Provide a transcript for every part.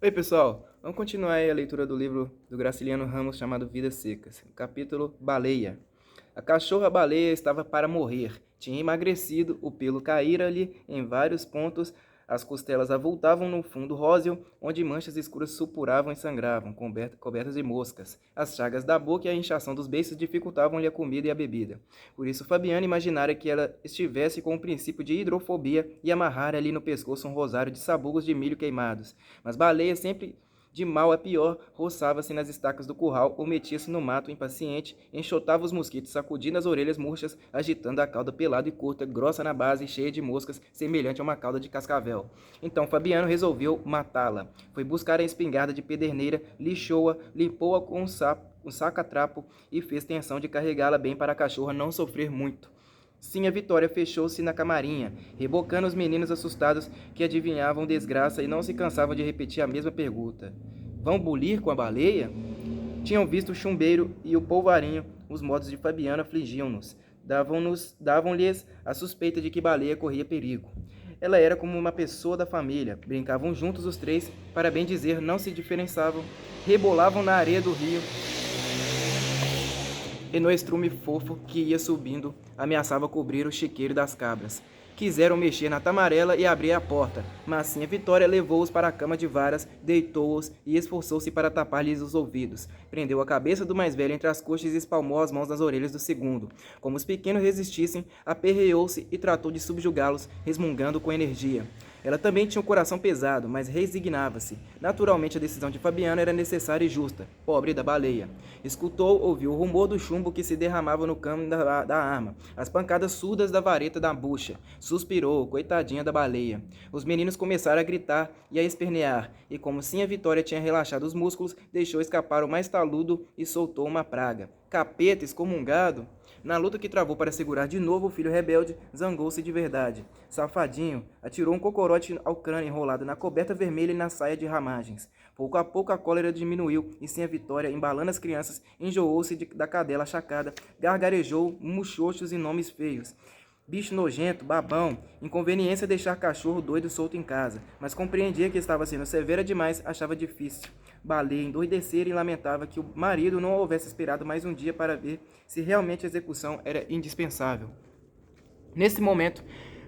Oi, pessoal! Vamos continuar aí a leitura do livro do Graciliano Ramos chamado Vidas Secas. Capítulo Baleia. A cachorra-baleia estava para morrer. Tinha emagrecido, o pelo caíra-lhe em vários pontos, as costelas avultavam no fundo róseo, onde manchas escuras supuravam e sangravam, cobertas de moscas. As chagas da boca e a inchação dos beiços dificultavam-lhe a comida e a bebida. Por isso Fabiana imaginara que ela estivesse com o princípio de hidrofobia e amarrara ali no pescoço um rosário de sabugos de milho queimados. Mas Baleia sempre de mal a pior, roçava-se nas estacas do curral ou metia-se no mato impaciente, enxotava os mosquitos, sacudindo as orelhas murchas, agitando a cauda pelada e curta, grossa na base e cheia de moscas, semelhante a uma cauda de cascavel. Então Fabiano resolveu matá-la. Foi buscar a espingarda de pederneira, lixou-a, limpou-a com um saca-trapo e fez tensão de carregá-la bem para a cachorra não sofrer muito. Sim, a Vitória fechou-se na camarinha, rebocando os meninos assustados que adivinhavam desgraça e não se cansavam de repetir a mesma pergunta. Vão bulir com a baleia? Tinham visto o chumbeiro e o polvarinho, os modos de Fabiano afligiam-nos. Davam-lhes a suspeita de que baleia corria perigo. Ela era como uma pessoa da família. Brincavam juntos os três, para bem dizer, não se diferenciavam. Rebolavam na areia do rio e no estrume fofo que ia subindo, ameaçava cobrir o chiqueiro das cabras. Quiseram mexer na tamarela e abrir a porta, mas sim a Vitória levou-os para a cama de varas, deitou-os e esforçou-se para tapar-lhes os ouvidos. Prendeu a cabeça do mais velho entre as coxas e espalmou as mãos nas orelhas do segundo. Como os pequenos resistissem, aperreou-se e tratou de subjugá-los, resmungando com energia. Ela também tinha um coração pesado, mas resignava-se. Naturalmente a decisão de Fabiano era necessária e justa. Pobre da baleia. Escutou, ouviu o rumor do chumbo que se derramava no cano da arma, as pancadas surdas da vareta da bucha. Suspirou, coitadinha da baleia. Os meninos começaram a gritar e a espernear, e como sim a Vitória tinha relaxado os músculos, deixou escapar o mais taludo e soltou uma praga. Capeta excomungado! Na luta que travou para segurar de novo o filho rebelde, zangou-se de verdade. Safadinho, atirou um cocorote ao crânio enrolado na coberta vermelha e na saia de ramagens. Pouco a pouco a cólera diminuiu e sem a Vitória, embalando as crianças, enjoou-se da cadela achacada, gargarejou muxoxos e nomes feios. Bicho nojento, babão, inconveniência deixar cachorro doido solto em casa, mas compreendia que estava sendo severa demais, achava difícil. Baleia endoidecera e lamentava que o marido não houvesse esperado mais um dia para ver se realmente a execução era indispensável. Nesse momento,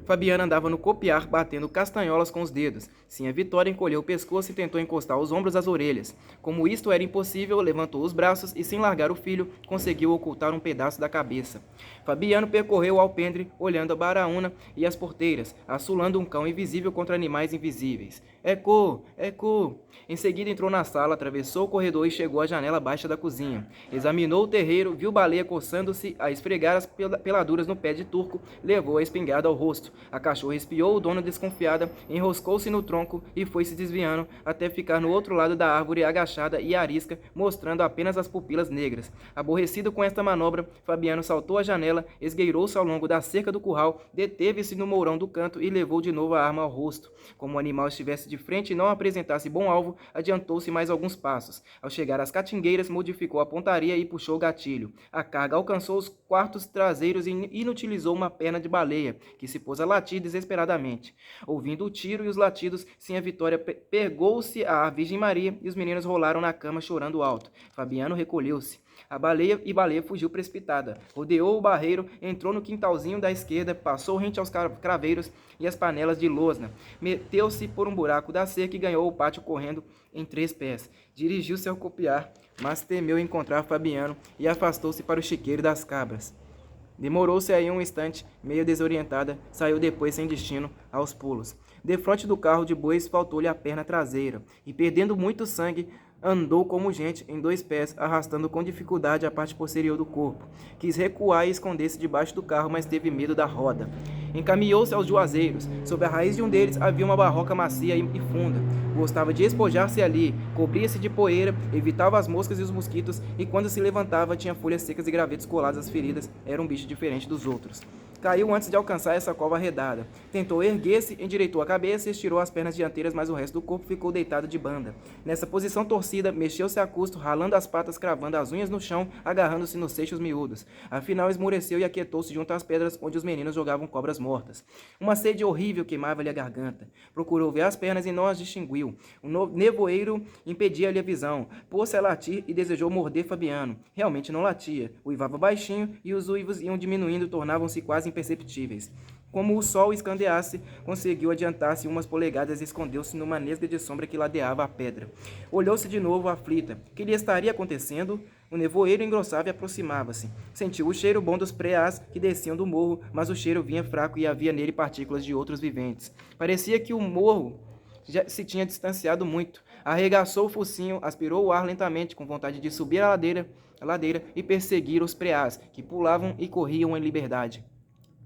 Fabiana andava no copiar, batendo castanholas com os dedos. Sim, a Vitória encolheu o pescoço e tentou encostar os ombros às orelhas. Como isto era impossível, levantou os braços e, sem largar o filho, conseguiu ocultar um pedaço da cabeça. Fabiano percorreu o alpendre, olhando a baraúna e as porteiras, assolando um cão invisível contra animais invisíveis. Ecô! Ecô! Em seguida entrou na sala, atravessou o corredor e chegou à janela baixa da cozinha. Examinou o terreiro, viu Baleia coçando-se a esfregar as peladuras no pé de turco, levou a espingarda ao rosto. A cachorra espiou o dono desconfiada, enroscou-se no tronco e foi se desviando até ficar no outro lado da árvore agachada e arisca, mostrando apenas as pupilas negras. Aborrecido com esta manobra, Fabiano saltou à janela, esgueirou-se ao longo da cerca do curral, deteve-se no mourão do canto e levou de novo a arma ao rosto. Como o animal estivesse de frente e não apresentasse bom alvo, adiantou-se mais alguns passos. Ao chegar às catingueiras, modificou a pontaria e puxou o gatilho. A carga alcançou os quartos traseiros e inutilizou uma perna de baleia, que se pôs a latir desesperadamente. Ouvindo o tiro e os latidos, sim a Vitória pegou-se à Virgem Maria e os meninos rolaram na cama chorando alto. Fabiano recolheu-se. A baleia fugiu precipitada, rodeou o barreiro, entrou no quintalzinho da esquerda, passou rente aos craveiros e as panelas de losna, meteu-se por um buraco da cerca e ganhou o pátio correndo em 3 pés. Dirigiu-se ao copiar, mas temeu encontrar Fabiano e afastou-se para o chiqueiro das cabras. Demorou-se aí um instante, meio desorientada, saiu depois sem destino, aos pulos. Defronte do carro de bois faltou-lhe a perna traseira, e perdendo muito sangue, andou como gente, em 2 pés, arrastando com dificuldade a parte posterior do corpo. Quis recuar e esconder-se debaixo do carro, mas teve medo da roda. Encaminhou-se aos juazeiros. Sob a raiz de um deles havia uma barroca macia e funda. Gostava de espojar-se ali, cobria-se de poeira, evitava as moscas e os mosquitos, e quando se levantava tinha folhas secas e gravetos colados às feridas. Era um bicho diferente dos outros. Caiu antes de alcançar essa cova arredada. Tentou erguer-se, endireitou a cabeça e estirou as pernas dianteiras, mas o resto do corpo ficou deitado de banda. Nessa posição torcida, mexeu-se a custo, ralando as patas, cravando as unhas no chão, agarrando-se nos seixos miúdos. Afinal, esmoreceu e aquietou-se junto às pedras onde os meninos jogavam cobras mortas. Uma sede horrível queimava-lhe a garganta. Procurou ver as pernas e não as distinguiu. O nevoeiro impedia-lhe a visão. Pôs-se a latir e desejou morder Fabiano. Realmente não latia. Uivava baixinho e os uivos iam diminuindo, tornavam-se quase imperceptíveis. Como o sol escandeasse, conseguiu adiantar-se umas polegadas e escondeu-se numa nesga de sombra que ladeava a pedra. Olhou-se de novo aflita. Que lhe estaria acontecendo? O nevoeiro engrossava e aproximava-se. Sentiu o cheiro bom dos preás que desciam do morro, mas o cheiro vinha fraco e havia nele partículas de outros viventes. Parecia que o morro já se tinha distanciado muito. Arregaçou o focinho, aspirou o ar lentamente, com vontade de subir a ladeira e perseguir os preás, que pulavam e corriam em liberdade.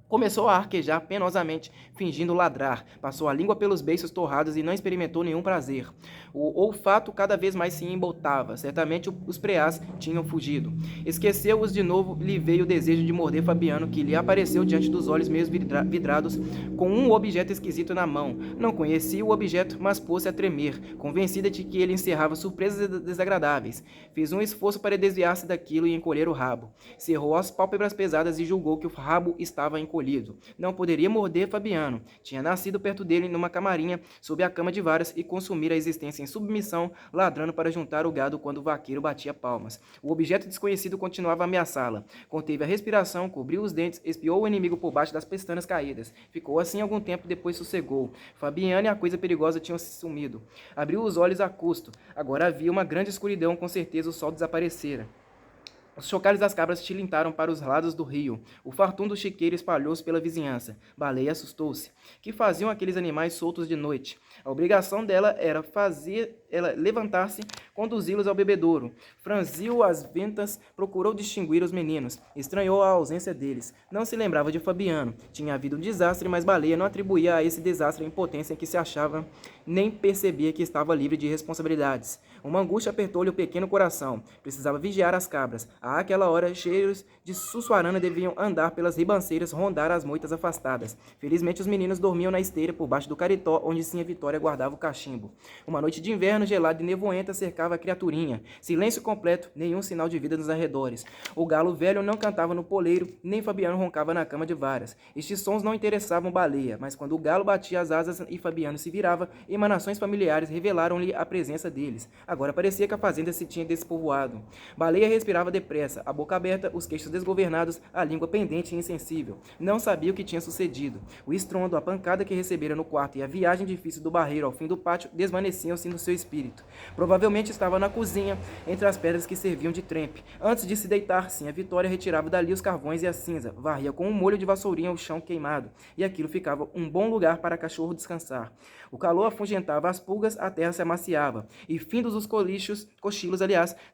Começou a arquejar penosamente, fingindo ladrar. Passou a língua pelos beiços torrados e não experimentou nenhum prazer. O olfato cada vez mais se embotava. Certamente os preás tinham fugido. Esqueceu-os de novo e lhe veio o desejo de morder Fabiano, que lhe apareceu diante dos olhos meio vidrados, com um objeto esquisito na mão. Não conhecia o objeto, mas pôs-se a tremer, convencida de que ele encerrava surpresas desagradáveis. Fez um esforço para desviar-se daquilo e encolher o rabo. Cerrou as pálpebras pesadas e julgou que o rabo estava encolhido. Não poderia morder Fabiano. Tinha nascido perto dele numa camarinha, sob a cama de varas, e consumir a existência em submissão, ladrando para juntar o gado quando o vaqueiro batia palmas. O objeto desconhecido continuava a ameaçá-la. Conteve a respiração, cobriu os dentes, espiou o inimigo por baixo das pestanas caídas. Ficou assim algum tempo, depois sossegou. Fabiano e a coisa perigosa tinham se sumido. Abriu os olhos a custo. Agora havia uma grande escuridão, com certeza o sol desaparecera. Os chocalhos das cabras tilintaram para os lados do rio. O fartum do chiqueiro espalhou-se pela vizinhança. Baleia assustou-se. Que faziam aqueles animais soltos de noite? A obrigação dela era levantar-se, conduzi-los ao bebedouro. Franziu as ventas, procurou distinguir os meninos. Estranhou a ausência deles. Não se lembrava de Fabiano. Tinha havido um desastre, mas Baleia não atribuía a esse desastre a impotência em que se achava, nem percebia que estava livre de responsabilidades. Uma angústia apertou-lhe o pequeno coração. Precisava vigiar as cabras. Àquela hora, cheiros de sussuarana deviam andar pelas ribanceiras, rondar as moitas afastadas. Felizmente, os meninos dormiam na esteira, por baixo do caritó, onde Sinha Vitória guardava o cachimbo. Uma noite de inverno gelada e nevoenta cercava a criaturinha. Silêncio completo, nenhum sinal de vida nos arredores. O galo velho não cantava no poleiro, nem Fabiano roncava na cama de varas. Estes sons não interessavam Baleia, mas quando o galo batia as asas e Fabiano se virava, emanações familiares revelaram-lhe a presença deles. Agora parecia que a fazenda se tinha despovoado. Baleia respirava depressa, a boca aberta, os queixos desgovernados, a língua pendente e insensível. Não sabia o que tinha sucedido. O estrondo, a pancada que recebera no quarto e a viagem difícil do barreiro ao fim do pátio desvaneciam-se no seu espírito. Provavelmente estava na cozinha, entre as pedras que serviam de trempe. Antes de se deitar, Sinha Vitória retirava dali os carvões e a cinza, varria com um molho de vassourinha o chão queimado, e aquilo ficava um bom lugar para cachorro descansar. O calor afugentava as pulgas, a terra se amaciava, e findos os cochilos,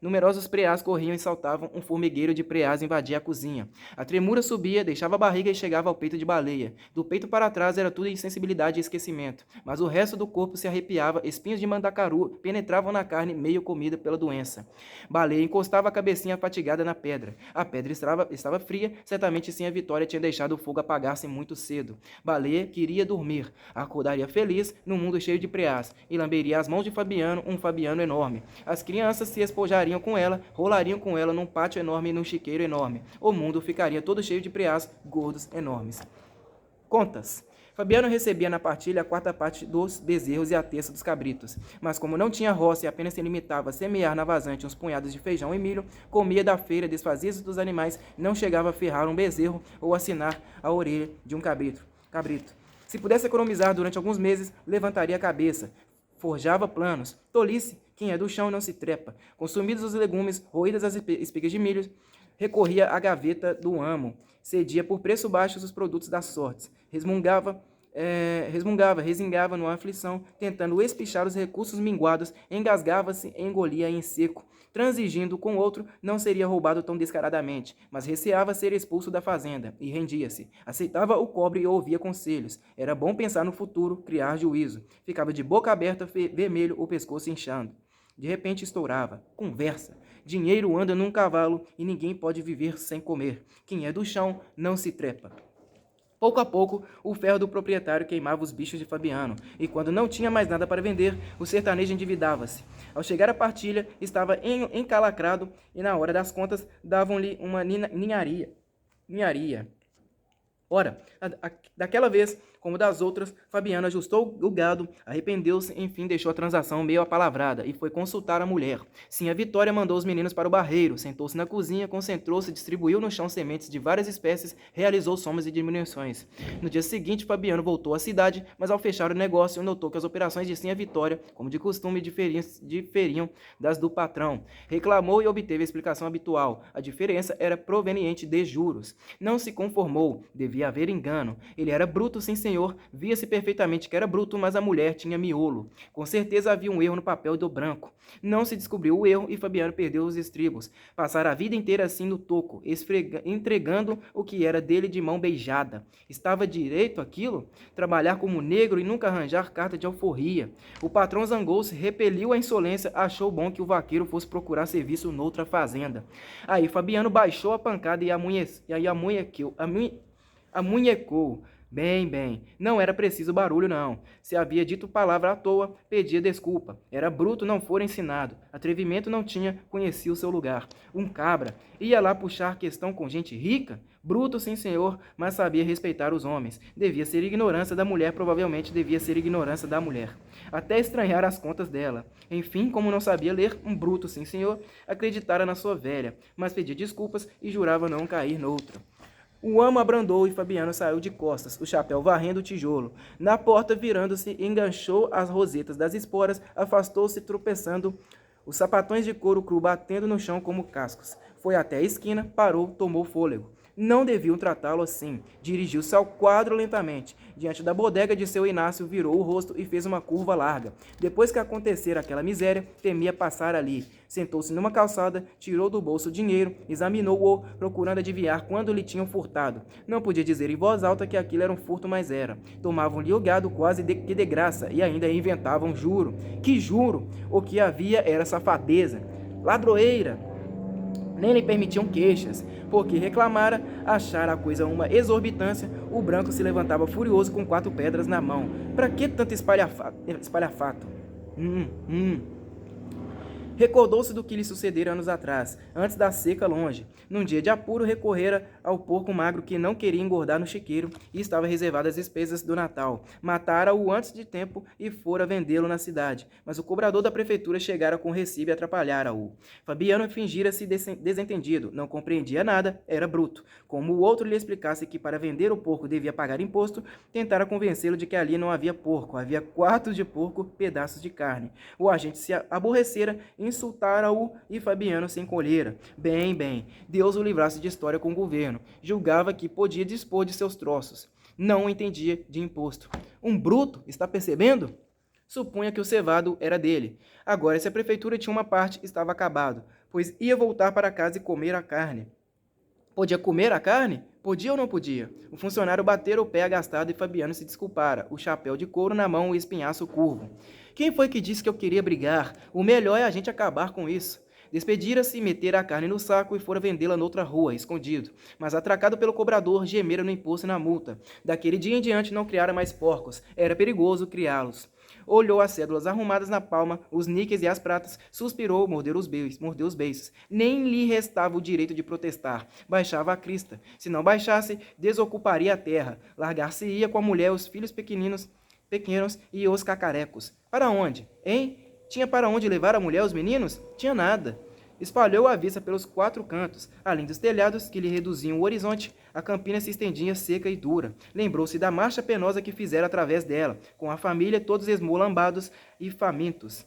numerosos preás corriam e saltavam, um formigueiro de preás invadia a cozinha. A tremura subia, deixava a barriga e chegava ao peito de Baleia. Do peito para trás era tudo insensibilidade e esquecimento, mas o resto do corpo se arrepiava, espinhos de mandacaru penetravam na carne meio comida pela doença. Baleia encostava a cabecinha fatigada na pedra. A pedra estava fria, certamente Sinha Vitória tinha deixado o fogo apagar-se muito cedo. Baleia queria dormir, acordaria feliz num mundo cheio de preás, e lamberia as mãos de Fabiano, um Fabiano enorme. As crianças se espojariam com ela, rolariam com ela num pátio enorme e num chiqueiro enorme. O mundo ficaria todo cheio de preás gordos enormes. Contas. Fabiano recebia na partilha a quarta parte dos bezerros e a terça dos cabritos, mas como não tinha roça e apenas se limitava a semear na vazante uns punhados de feijão e milho, comia da feira, desfazia-se dos animais, não chegava a ferrar um bezerro ou assinar a orelha de um cabrito. Se pudesse economizar durante alguns meses, levantaria a cabeça, forjava planos. Tolice, quem é do chão não se trepa. Consumidos os legumes, roídas as espigas de milho, recorria à gaveta do amo, cedia por preço baixo os produtos das sortes, resmungava numa aflição, tentando espichar os recursos minguados, engasgava-se e engolia em seco. Transigindo com outro, não seria roubado tão descaradamente, mas receava ser expulso da fazenda, e rendia-se. Aceitava o cobre e ouvia conselhos. Era bom pensar no futuro, criar juízo. Ficava de boca aberta, vermelho, o pescoço inchando. De repente estourava. Conversa. Dinheiro anda num cavalo e ninguém pode viver sem comer. Quem é do chão não se trepa. Pouco a pouco, o ferro do proprietário queimava os bichos de Fabiano, e quando não tinha mais nada para vender, o sertanejo endividava-se. Ao chegar à partilha, estava encalacrado, e na hora das contas, davam-lhe uma ninharia. Ora, daquela vez, como das outras, Fabiano ajustou o gado, arrependeu-se, enfim deixou a transação meio apalavrada e foi consultar a mulher. Sim, a Vitória mandou os meninos para o barreiro, sentou-se na cozinha, concentrou-se, distribuiu no chão sementes de várias espécies, realizou somas e diminuições. No dia seguinte, Fabiano voltou à cidade, mas ao fechar o negócio, notou que as operações de Sim a Vitória, como de costume, diferiam das do patrão. Reclamou e obteve a explicação habitual. A diferença era proveniente de juros. Não se conformou, devia haver engano. Ele era bruto, sim senhor, via-se perfeitamente que era bruto, mas a mulher tinha miolo. Com certeza havia um erro no papel do branco. Não se descobriu o erro e Fabiano perdeu os estribos. Passara a vida inteira assim no toco, entregando o que era dele de mão beijada. Estava direito aquilo? Trabalhar como negro e nunca arranjar carta de alforria. O patrão zangou-se, repeliu a insolência, achou bom que o vaqueiro fosse procurar serviço noutra fazenda. Aí Fabiano baixou a pancada e amunhecou. Bem, não era preciso barulho, não. Se havia dito palavra à toa, pedia desculpa. Era bruto, não fora ensinado. Atrevimento não tinha, conhecia o seu lugar. Um cabra. Ia lá puxar questão com gente rica? Bruto, sim senhor, mas sabia respeitar os homens. Devia ser ignorância da mulher, provavelmente devia ser ignorância da mulher. Até estranhar as contas dela. Enfim, como não sabia ler, um bruto, sim senhor, acreditara na sua velha, mas pedia desculpas e jurava não cair noutra. O amo abrandou e Fabiano saiu de costas, o chapéu varrendo o tijolo. Na porta, virando-se, enganchou as rosetas das esporas, afastou-se tropeçando, os sapatões de couro cru batendo no chão como cascos. Foi até a esquina, parou, tomou fôlego. Não deviam tratá-lo assim. Dirigiu-se ao quadro lentamente. Diante da bodega de seu Inácio, virou o rosto e fez uma curva larga. Depois que acontecera aquela miséria, temia passar ali. Sentou-se numa calçada, tirou do bolso o dinheiro, examinou-o, procurando adivinhar quando lhe tinham furtado. Não podia dizer em voz alta que aquilo era um furto, mas era. Tomavam-lhe o gado quase que de graça e ainda inventavam juro. Que juro? O que havia era safadeza. Ladroeira! Nem lhe permitiam queixas, porque reclamara, achara a coisa uma exorbitância, o branco se levantava furioso com 4 pedras na mão. Para que tanto espalhafato? Recordou-se do que lhe sucedera anos atrás, antes da seca longe. Num dia de apuro, recorrera ao porco magro que não queria engordar no chiqueiro e estava reservado às despesas do Natal. Matara-o antes de tempo e fora vendê-lo na cidade, mas o cobrador da prefeitura chegara com recibo e atrapalhara-o. Fabiano fingira-se desentendido, não compreendia nada, era bruto. Como o outro lhe explicasse que para vender o porco devia pagar imposto, tentara convencê-lo de que ali não havia porco, havia quartos de porco, pedaços de carne. O agente se aborrecera, insultara-o e Fabiano se encolhera. Bem, Deus o livrasse de história com o governo. Julgava que podia dispor de seus troços. Não entendia de imposto. Um bruto, está percebendo? Supunha que o cevado era dele. Agora, se a prefeitura tinha uma parte, estava acabado, pois ia voltar para casa e comer a carne. Podia comer a carne? Podia ou não podia? O funcionário batera o pé agastado e Fabiano se desculpara, o chapéu de couro na mão e o espinhaço curvo. Quem foi que disse que eu queria brigar? O melhor é a gente acabar com isso. Despedira-se, metera a carne no saco e fora vendê-la noutra rua, escondido. Mas atracado pelo cobrador, gemera no imposto e na multa. Daquele dia em diante não criara mais porcos. Era perigoso criá-los. Olhou as cédulas arrumadas na palma, os níqueis e as pratas, suspirou, mordeu os beiços. Nem lhe restava o direito de protestar. Baixava a crista. Se não baixasse, desocuparia a terra. Largar-se-ia com a mulher, os filhos pequenos e os cacarecos. Para onde, hein? Tinha para onde levar a mulher e os meninos? Tinha nada. Espalhou a vista pelos 4 cantos. Além dos telhados que lhe reduziam o horizonte, a campina se estendia seca e dura. Lembrou-se da marcha penosa que fizera através dela, com a família todos esmolambados e famintos.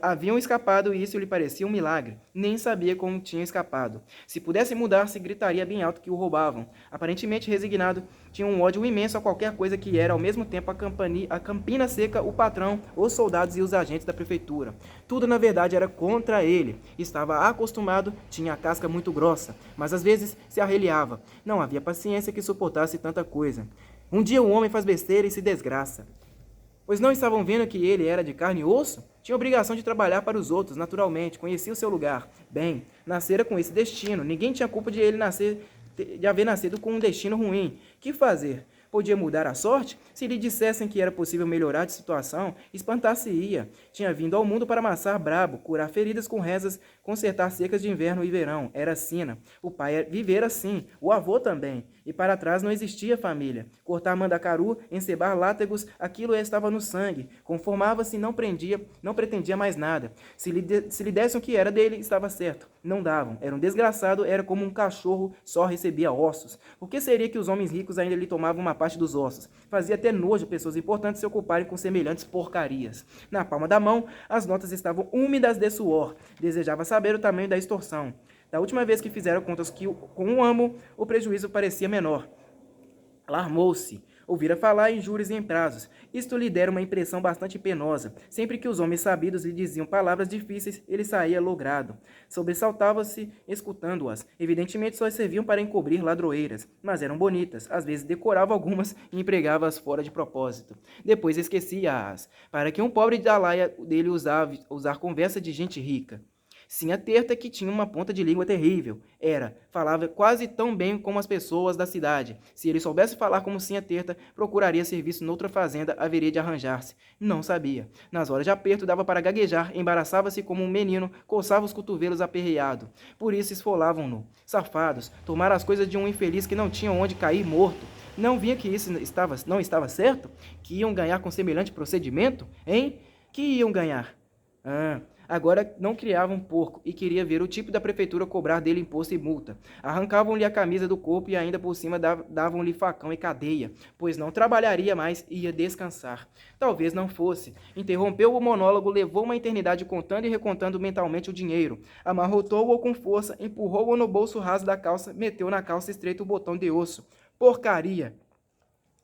Haviam escapado e isso lhe parecia um milagre. Nem sabia como tinham escapado. Se pudesse mudar-se, gritaria bem alto que o roubavam. Aparentemente resignado, tinha um ódio imenso a qualquer coisa que era ao mesmo tempo a campina seca, o patrão, os soldados e os agentes da prefeitura. Tudo, na verdade, era contra ele. Estava acostumado, tinha a casca muito grossa, mas às vezes se arreliava. Não havia paciência que suportasse tanta coisa. Um dia o homem faz besteira e se desgraça. Pois não estavam vendo que ele era de carne e osso? Tinha obrigação de trabalhar para os outros, naturalmente, conhecia o seu lugar. Bem, nascera com esse destino, ninguém tinha culpa de ele haver nascido com um destino ruim. Que fazer? Podia mudar a sorte? Se lhe dissessem que era possível melhorar de situação, espantar-se-ia. Tinha vindo ao mundo para amassar brabo, curar feridas com rezas, consertar secas de inverno e verão. Era sina. O pai vivera assim, o avô também. E para trás não existia família. Cortar mandacaru, encebar látegos, aquilo estava no sangue. Conformava-se, não pretendia mais nada. Se lhe dessem o que era dele, estava certo. Não davam. Era um desgraçado, era como um cachorro, só recebia ossos. Por que seria que os homens ricos ainda lhe tomavam uma parte dos ossos? Fazia até nojo pessoas importantes se ocuparem com semelhantes porcarias. Na palma da mão, as notas estavam úmidas de suor. Desejava saber o tamanho da extorsão. Da última vez que fizeram contas com um amo, o prejuízo parecia menor. Alarmou-se. Ouvira falar em juros e em prazos. Isto lhe dera uma impressão bastante penosa. Sempre que os homens sabidos lhe diziam palavras difíceis, ele saía logrado. Sobressaltava-se escutando-as. Evidentemente só serviam para encobrir ladroeiras, mas eram bonitas. Às vezes decorava algumas e empregava-as fora de propósito. Depois esquecia-as, para que um pobre da laia dele usar conversa de gente rica. Sinha Terta, que tinha uma ponta de língua terrível. Falava quase tão bem como as pessoas da cidade. Se ele soubesse falar como Sinha Terta, procuraria serviço noutra fazenda, haveria de arranjar-se. Não sabia. Nas horas de aperto dava para gaguejar, embaraçava-se como um menino, coçava os cotovelos aperreado. Por isso esfolavam-no. Safados, tomaram as coisas de um infeliz que não tinha onde cair morto. Não via que isso não estava certo? Que iam ganhar com semelhante procedimento? Hein? Que iam ganhar? Agora não criavam porco e queria ver o tipo da prefeitura cobrar dele imposto e multa. Arrancavam-lhe a camisa do corpo e ainda por cima davam-lhe facão e cadeia, pois não trabalharia mais e ia descansar. Talvez não fosse. Interrompeu o monólogo, levou uma eternidade contando e recontando mentalmente o dinheiro. Amarrotou-o com força, empurrou-o no bolso raso da calça, meteu na calça estreita o botão de osso. Porcaria!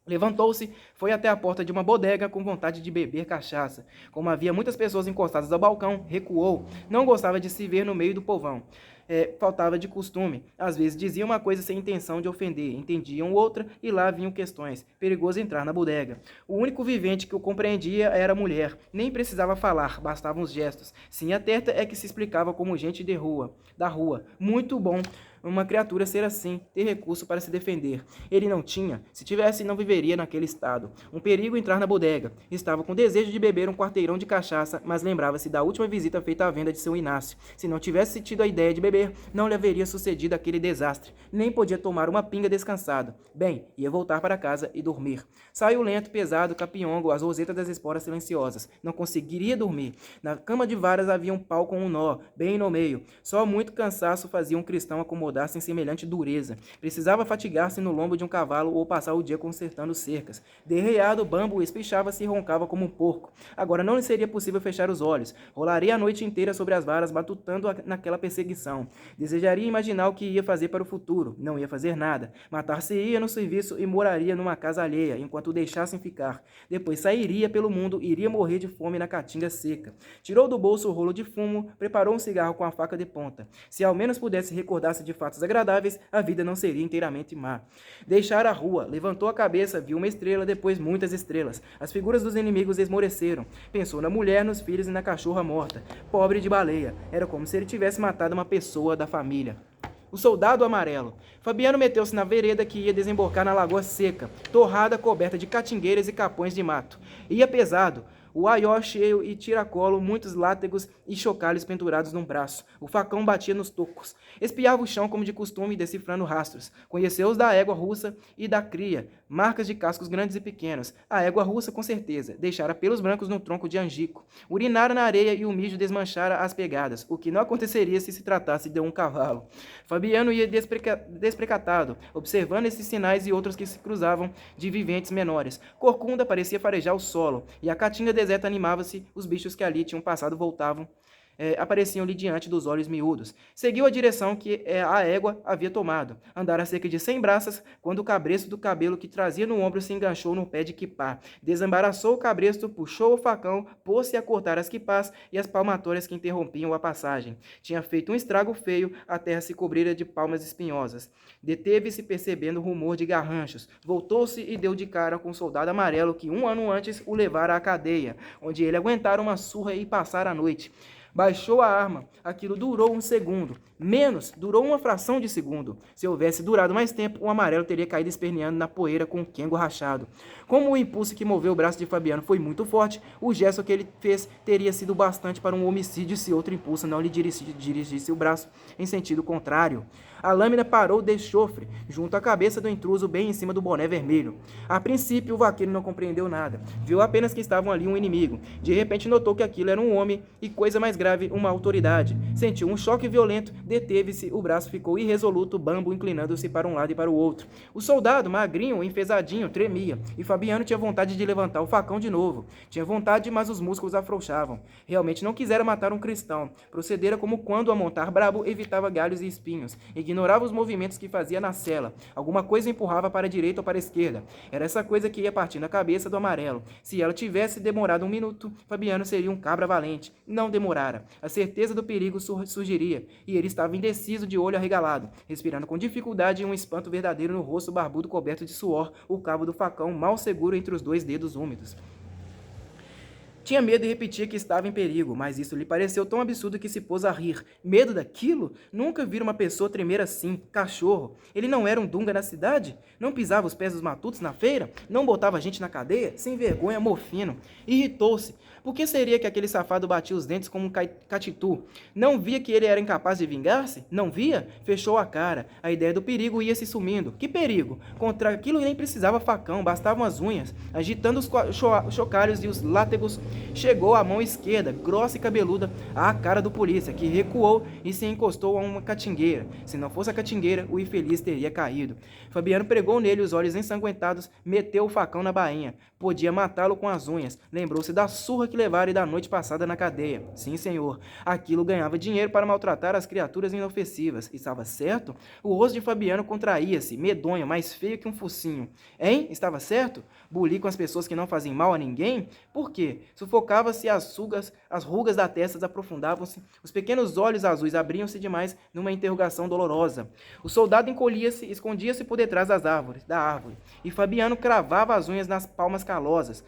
Levantou-se, foi até a porta de uma bodega com vontade de beber cachaça. Como havia muitas pessoas encostadas ao balcão, recuou. Não gostava de se ver no meio do povão. Faltava de costume. Às vezes dizia uma coisa sem intenção de ofender, entendiam outra e lá vinham questões. Perigoso entrar na bodega. O único vivente que o compreendia era a mulher. Nem precisava falar, bastavam os gestos. Sinha Terta é que se explicava como gente da rua. Muito bom uma criatura ser assim, ter recurso para se defender. Ele não tinha. Se tivesse, não viveria naquele estado. Um perigo entrar na bodega. Estava com desejo de beber um quarteirão de cachaça, mas lembrava-se da última visita feita à venda de seu Inácio. Se não tivesse tido a ideia de beber, não lhe haveria sucedido aquele desastre. Nem podia tomar uma pinga descansado. Bem, ia voltar para casa e dormir. Saiu lento, pesado, capiongo, as rosetas das esporas silenciosas. Não conseguiria dormir. Na cama de varas havia um pau com um nó, bem no meio. Só muito cansaço fazia um cristão acomodar em semelhante dureza. Precisava fatigar-se no lombo de um cavalo ou passar o dia consertando cercas. Derreado, Bambo espichava-se e roncava como um porco. Agora não lhe seria possível fechar os olhos. Rolaria a noite inteira sobre as varas, matutando naquela perseguição. Desejaria imaginar o que ia fazer para o futuro. Não ia fazer nada. Matar-se-ia no serviço e moraria numa casa alheia, enquanto o deixassem ficar. Depois sairia pelo mundo e iria morrer de fome na caatinga seca. Tirou do bolso o rolo de fumo, preparou um cigarro com a faca de ponta. Se ao menos pudesse recordar-se de fatos agradáveis, a vida não seria inteiramente má. Deixara a rua, levantou a cabeça, viu uma estrela, depois muitas estrelas. As figuras dos inimigos esmoreceram. Pensou na mulher, nos filhos e na cachorra morta. Pobre de baleia. Era como se ele tivesse matado uma pessoa da família. O soldado amarelo. Fabiano meteu-se na vereda que ia desembocar na lagoa seca, torrada, coberta de catingueiras e capões de mato. Ia pesado. O aió cheio e tiracolo, muitos látegos e chocalhos pendurados num braço. O facão batia nos tocos. Espiava o chão como de costume, decifrando rastros. Conheceu os da égua russa e da cria, marcas de cascos grandes e pequenos. A égua russa, com certeza, deixara pelos brancos no tronco de angico. Urinara na areia e o mijo desmanchara as pegadas, o que não aconteceria se tratasse de um cavalo. Fabiano ia desprecatado, observando esses sinais e outros que se cruzavam de viventes menores. Corcunda parecia farejar o solo, e a caatinga deserta animava-se, os bichos que ali tinham passado voltavam. Apareciam-lhe diante dos olhos miúdos. Seguiu a direção que a égua havia tomado. Andara cerca de 100 braças, quando o cabresto do cabelo que trazia no ombro se enganchou no pé de quipá. Desembaraçou o cabresto, puxou o facão, pôs-se a cortar as quipás e as palmatórias que interrompiam a passagem. Tinha feito um estrago feio, a terra se cobrira de palmas espinhosas. Deteve-se percebendo o rumor de garranchos. Voltou-se e deu de cara com o soldado amarelo que 1 ano antes o levara à cadeia, onde ele aguentara uma surra e passara a noite. Baixou a arma. Aquilo durou um segundo. Menos, durou uma fração de segundo. Se houvesse durado mais tempo, o amarelo teria caído esperneando na poeira com o quengo rachado. Como o impulso que moveu o braço de Fabiano foi muito forte, o gesto que ele fez teria sido bastante para um homicídio se outro impulso não lhe dirigisse o braço em sentido contrário. A lâmina parou de chofre, junto à cabeça do intruso bem em cima do boné vermelho. A princípio, o vaqueiro não compreendeu nada. Viu apenas que estavam ali um inimigo. De repente notou que aquilo era um homem e, coisa mais grave, uma autoridade. Sentiu um choque violento, deteve-se, o braço ficou irresoluto, bambo inclinando-se para um lado e para o outro. O soldado, magrinho, enfesadinho, tremia, e Fabiano tinha vontade de levantar o facão de novo. Tinha vontade, mas os músculos afrouxavam. Realmente não quisera matar um cristão. Procedera como quando, a montar brabo, evitava galhos e espinhos. Ignorava os movimentos que fazia na cela. Alguma coisa empurrava para a direita ou para a esquerda. Era essa coisa que ia partindo a cabeça do amarelo. Se ela tivesse demorado um minuto, Fabiano seria um cabra valente. Não demorara. A certeza do perigo surgiria, e ele estava indeciso, de olho arregalado, respirando com dificuldade e um espanto verdadeiro no rosto barbudo coberto de suor, o cabo do facão mal seguro entre os dois dedos úmidos. Tinha medo e repetia que estava em perigo, mas isso lhe pareceu tão absurdo que se pôs a rir. Medo daquilo? Nunca vira uma pessoa tremer assim. Cachorro. Ele não era um dunga na cidade? Não pisava os pés dos matutos na feira? Não botava gente na cadeia? Sem vergonha, mofino. Irritou-se. Por que seria que aquele safado batia os dentes como um catitu? Não via que ele era incapaz de vingar-se? Não via? Fechou a cara. A ideia do perigo ia se sumindo. Que perigo? Contra aquilo nem precisava facão, bastavam as unhas. Agitando os chocalhos e os látegos, chegou a mão esquerda, grossa e cabeluda, à cara do polícia, que recuou e se encostou a uma catingueira. Se não fosse a catingueira, o infeliz teria caído. Fabiano pregou nele os olhos ensanguentados, meteu o facão na bainha. Podia matá-lo com as unhas. Lembrou-se da surra que levara e da noite passada na cadeia. Sim, senhor. Aquilo ganhava dinheiro para maltratar as criaturas inofensivas. Estava certo? O rosto de Fabiano contraía-se, medonho, mais feio que um focinho. Hein? Estava certo? Bulir com as pessoas que não fazem mal a ninguém? Por quê? Sufocava-se as rugas da testa aprofundavam-se, os pequenos olhos azuis abriam-se demais numa interrogação dolorosa. O soldado encolhia-se, escondia-se por detrás da árvore, e Fabiano cravava as unhas nas palmas calosas.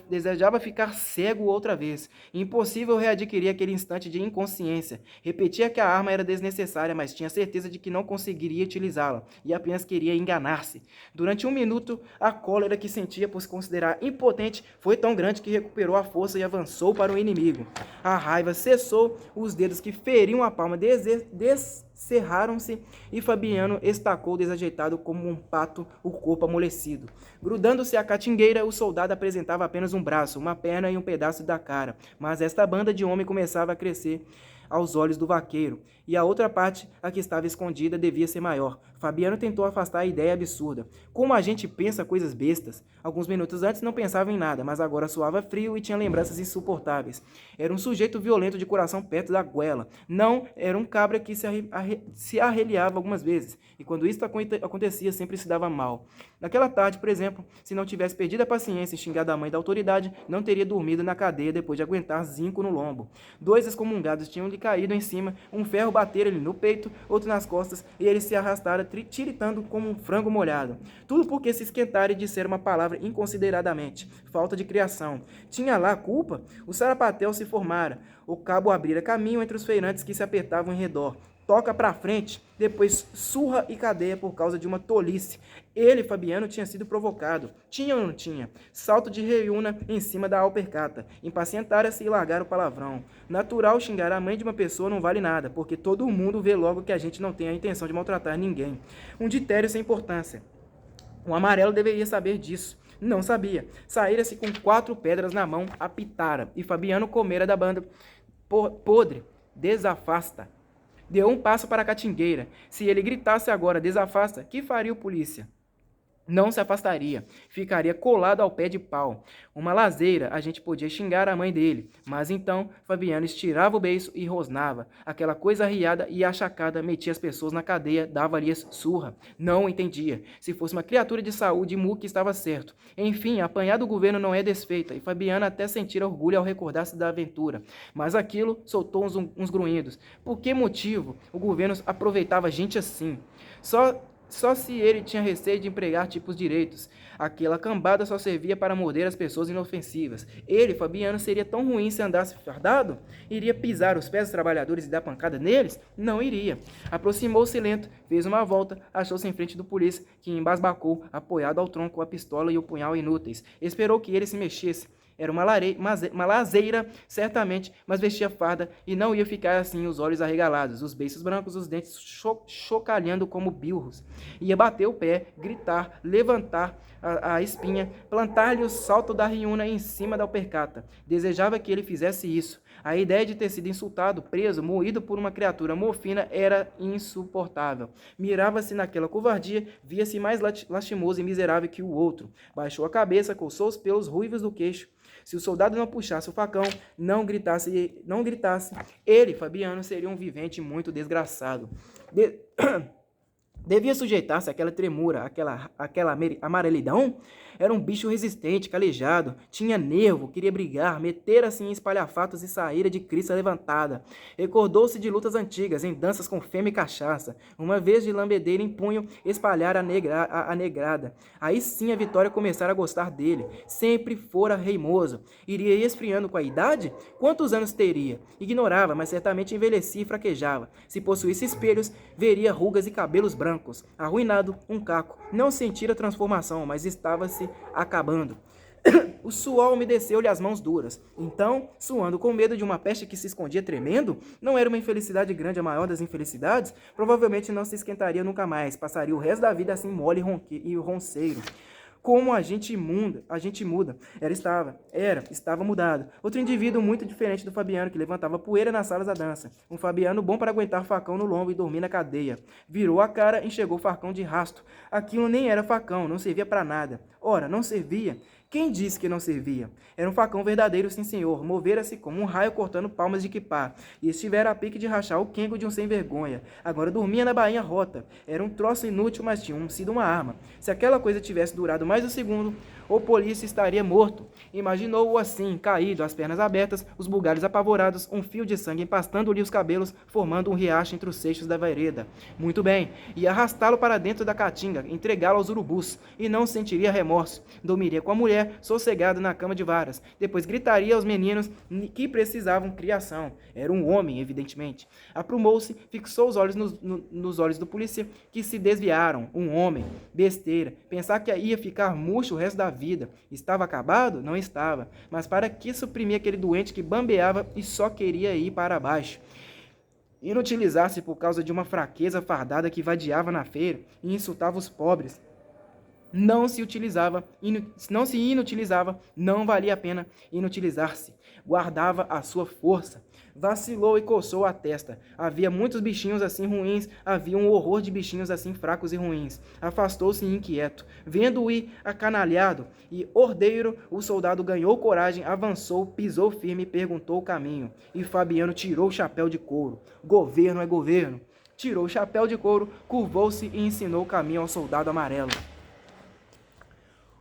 Desejava ficar cego outra vez. Impossível readquirir aquele instante de inconsciência. Repetia que a arma era desnecessária, mas tinha certeza de que não conseguiria utilizá-la, e apenas queria enganar-se. Durante um minuto, a cólera que sentia por se considerar impotente foi tão grande que recuperou a força e avançou para o inimigo. A raiva cessou, os dedos que feriam a palma descerraram-se e Fabiano estacou desajeitado como um pato, o corpo amolecido. Grudando-se à catingueira, o soldado apresentava apenas um braço, uma perna e um pedaço da cara, mas esta banda de homem começava a crescer aos olhos do vaqueiro, e a outra parte, a que estava escondida, devia ser maior. Fabiano tentou afastar a ideia absurda. Como a gente pensa coisas bestas? Alguns minutos antes não pensava em nada, mas agora suava frio e tinha lembranças insuportáveis. Era um sujeito violento de coração perto da goela. Não, era um cabra que se arreliava algumas vezes, e quando isso acontecia, sempre se dava mal. Naquela tarde, por exemplo, se não tivesse perdido a paciência e xingado a mãe da autoridade, não teria dormido na cadeia depois de aguentar zinco no lombo. 2 excomungados tinham lhe caído em cima, um ferro batera-lhe no peito, outro nas costas, e ele se arrastara tiritando como um frango molhado. Tudo porque se esquentara e dissera uma palavra inconsideradamente. Falta de criação. Tinha lá a culpa? O sarapatel se formara. O cabo abrira caminho entre os feirantes que se apertavam em redor. Toca pra frente, depois surra e cadeia por causa de uma tolice. Ele, Fabiano, tinha sido provocado. Tinha ou não tinha? Salto de reiúna em cima da alpercata. Impacientara-se e largara o palavrão. Natural xingar a mãe de uma pessoa não vale nada, porque todo mundo vê logo que a gente não tem a intenção de maltratar ninguém. Um ditério sem importância. O amarelo deveria saber disso. Não sabia. Saíra-se com 4 pedras na mão, apitara, e Fabiano comera da banda. Podre, desafasta. Deu um passo para a catingueira. Se ele gritasse agora, desafasta, que faria o polícia? Não se afastaria, ficaria colado ao pé de pau. Uma lazeira, a gente podia xingar a mãe dele, mas então Fabiano estirava o beiço e rosnava. Aquela coisa arriada e achacada metia as pessoas na cadeia, dava-lhes surra. Não entendia. Se fosse uma criatura de saúde, Muque estava certo. Enfim, apanhar do governo não é desfeita, e Fabiano até sentira orgulho ao recordar-se da aventura. Mas aquilo soltou uns grunhidos. Por que motivo o governo aproveitava gente assim? Só Só se ele tinha receio de empregar tipos direitos. Aquela cambada só servia para morder as pessoas inofensivas. Ele, Fabiano, seria tão ruim se andasse fardado? Iria pisar os pés dos trabalhadores e dar pancada neles? Não iria. Aproximou-se lento, fez uma volta, achou-se em frente do polícia, que embasbacou, apoiado ao tronco, a pistola e o punhal inúteis. Esperou que ele se mexesse. Era uma lazeira, certamente, mas vestia farda e não ia ficar assim, os olhos arregalados, os beiços brancos, os dentes chocalhando como bilros. Ia bater o pé, gritar, levantar a espinha, plantar-lhe o salto da riuna em cima da alpercata. Desejava que ele fizesse isso. A ideia de ter sido insultado, preso, moído por uma criatura morfina era insuportável. Mirava-se naquela covardia, via-se mais lastimoso e miserável que o outro. Baixou a cabeça, coçou os pelos ruivos do queixo. Se o soldado não puxasse o facão, não gritasse, ele, Fabiano, seria um vivente muito desgraçado. Devia sujeitar-se àquela tremura, àquela amarelidão? Era um bicho resistente, calejado, tinha nervo, queria brigar, meter-se em espalhafatos e saíra de crista levantada. Recordou-se de lutas antigas, em danças com fêmea e cachaça, uma vez de lambedeira em punho espalhar a negrada. Aí sim a Vitória começara a gostar dele. Sempre fora reimoso. Iria esfriando com a idade? Quantos anos teria? Ignorava, mas certamente envelhecia e fraquejava. Se possuísse espelhos, veria rugas e cabelos brancos. Arruinado, um caco. Não sentira transformação, mas estava-se acabando. O suor umedeceu-lhe as mãos duras. Então, suando com medo de uma peste que se escondia tremendo, não era uma infelicidade grande a maior das infelicidades? Provavelmente não se esquentaria nunca mais, passaria o resto da vida assim mole e ronceiro. Como a gente muda. Estava mudado. Outro indivíduo muito diferente do Fabiano, que levantava poeira nas salas da dança. Um Fabiano bom para aguentar facão no lombo e dormir na cadeia. Virou a cara e enxergou o facão de rasto. Aquilo nem era facão, não servia para nada. Ora, não servia. Quem disse que não servia? Era um facão verdadeiro, sim senhor, movera-se como um raio cortando palmas de quipá, e estivera a pique de rachar o quengo de um sem-vergonha. Agora dormia na bainha rota. Era um troço inútil, mas tinha sido uma arma. Se aquela coisa tivesse durado mais um segundo, o polícia estaria morto. Imaginou-o assim, caído, as pernas abertas, os bugalhos apavorados, um fio de sangue empastando-lhe os cabelos, formando um riacho entre os seixos da vereda. Muito bem, ia arrastá-lo para dentro da caatinga, entregá-lo aos urubus, e não sentiria remorso. Dormiria com a mulher, sossegado na cama de varas. Depois gritaria aos meninos que precisavam criação. Era um homem, evidentemente. Aprumou-se, fixou os olhos nos olhos do polícia, que se desviaram. Um homem. Besteira. Pensar que ia ficar murcho o resto da vida. Estava acabado? Não estava. Mas para que suprimir aquele doente que bambeava e só queria ir para baixo? Inutilizar-se por causa de uma fraqueza fardada que vadiava na feira e insultava os pobres. Não se inutilizava, não valia a pena inutilizar-se. Guardava a sua força. Vacilou e coçou a testa. Havia muitos bichinhos assim ruins, havia um horror de bichinhos assim fracos e ruins. Afastou-se inquieto. Vendo-o ir acanalhado e ordeiro, o soldado ganhou coragem, avançou, pisou firme e perguntou o caminho. E Fabiano tirou o chapéu de couro. Governo é governo. Tirou o chapéu de couro, curvou-se e ensinou o caminho ao soldado amarelo.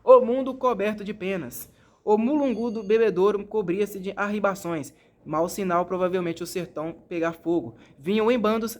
O mundo coberto de penas. O mulungudo bebedouro cobria-se de arribações. Mau sinal, provavelmente, o sertão pegar fogo. Vinham em bandos,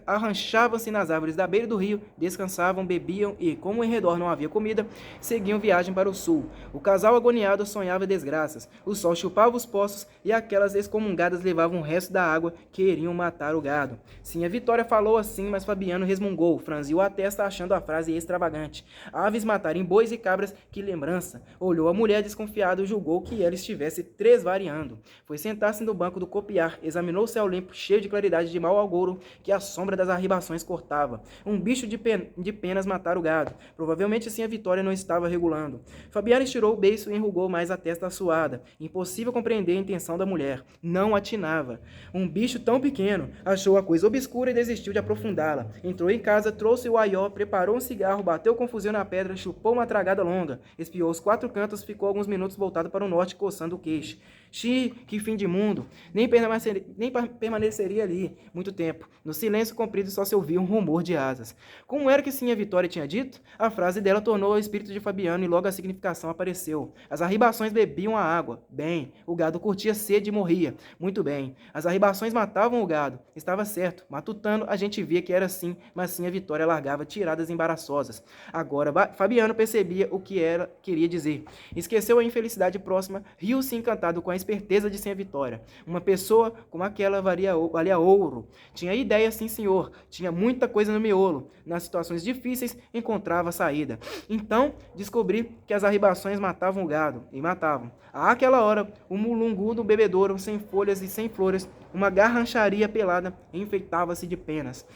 arranchavam-se nas árvores da beira do rio, descansavam, bebiam e, como em redor não havia comida, seguiam viagem para o sul. O casal agoniado sonhava desgraças. O sol chupava os poços e aquelas excomungadas levavam o resto da água que iriam matar o gado. Sim, a Vitória falou assim, mas Fabiano resmungou, franziu a testa achando a frase extravagante. Aves matarem bois e cabras, que lembrança! Olhou a mulher desconfiado e julgou que ela estivesse tresvariando. Foi sentar-se no banco do copiar, examinou o céu limpo, cheio de claridade de mau agouro que a sombra das arribações cortava. Um bicho de penas matara o gado. Provavelmente assim a Vitória não estava regulando. Fabiano estirou o beiço e enrugou mais a testa assuada. Impossível compreender a intenção da mulher. Não atinava. Um bicho tão pequeno. Achou a coisa obscura e desistiu de aprofundá-la. Entrou em casa, trouxe o aió, preparou um cigarro, bateu com fuzil na pedra, chupou uma tragada longa, espiou os 4 cantos, ficou alguns minutos voltado para o norte, coçando o queixo. Xi, que fim de mundo! Nem permaneceria ali muito tempo. No silêncio comprido só se ouvia um rumor de asas. Como era que Sinha Vitória tinha dito? A frase dela tornou o espírito de Fabiano e logo a significação apareceu. As arribações bebiam a água. Bem. O gado curtia sede e morria. Muito bem. As arribações matavam o gado. Estava certo. Matutando, a gente via que era assim, mas Sinha Vitória largava tiradas embaraçosas. Agora, Fabiano percebia o que ela queria dizer. Esqueceu a infelicidade próxima, riu-se encantado com a esperteza de Sinha Vitória. Uma pessoa como aquela valia ouro. Tinha ideia, sim, senhor. Tinha muita coisa no miolo. Nas situações difíceis, encontrava a saída. Então, descobri que as arribações matavam o gado. E matavam. Àquela hora, o mulungu do bebedouro, sem folhas e sem flores, uma garrancharia pelada, enfeitava-se de penas.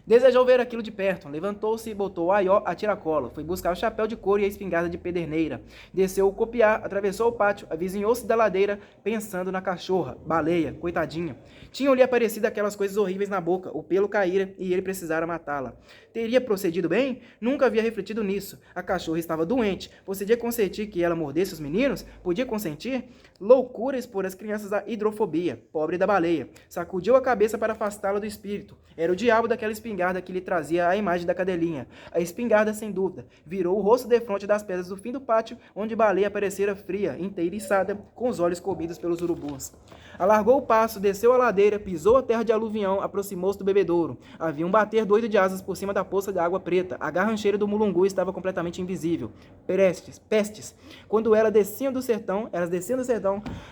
Desejou ver aquilo de perto. Levantou-se e botou o aió a tiracolo. Foi buscar o chapéu de couro e a espingarda de pederneira. Desceu o copiar, atravessou o pátio, avizinhou-se da ladeira, pensando na cachorra, baleia, coitadinha. Tinham-lhe aparecido aquelas coisas horríveis na boca, o pelo caíra e ele precisara matá-la. Teria procedido bem? Nunca havia refletido nisso. A cachorra estava doente. Podia consentir que ela mordesse os meninos? Podia consentir? Loucura expor as crianças à hidrofobia. Pobre da baleia. Sacudiu a cabeça para afastá-la do espírito. Era o diabo daquela espingarda que lhe trazia a imagem da cadelinha. A espingarda, sem dúvida, virou o rosto defronte das pedras do fim do pátio, onde baleia aparecera fria, inteiriçada, com os olhos comidos pelos urubus. Alargou o passo, desceu a ladeira, pisou a terra de aluvião, aproximou-se do bebedouro. Havia um bater doido de asas por cima da poça de água preta. A garrancheira do mulungu estava completamente invisível. Pestes. Quando elas desciam do sertão,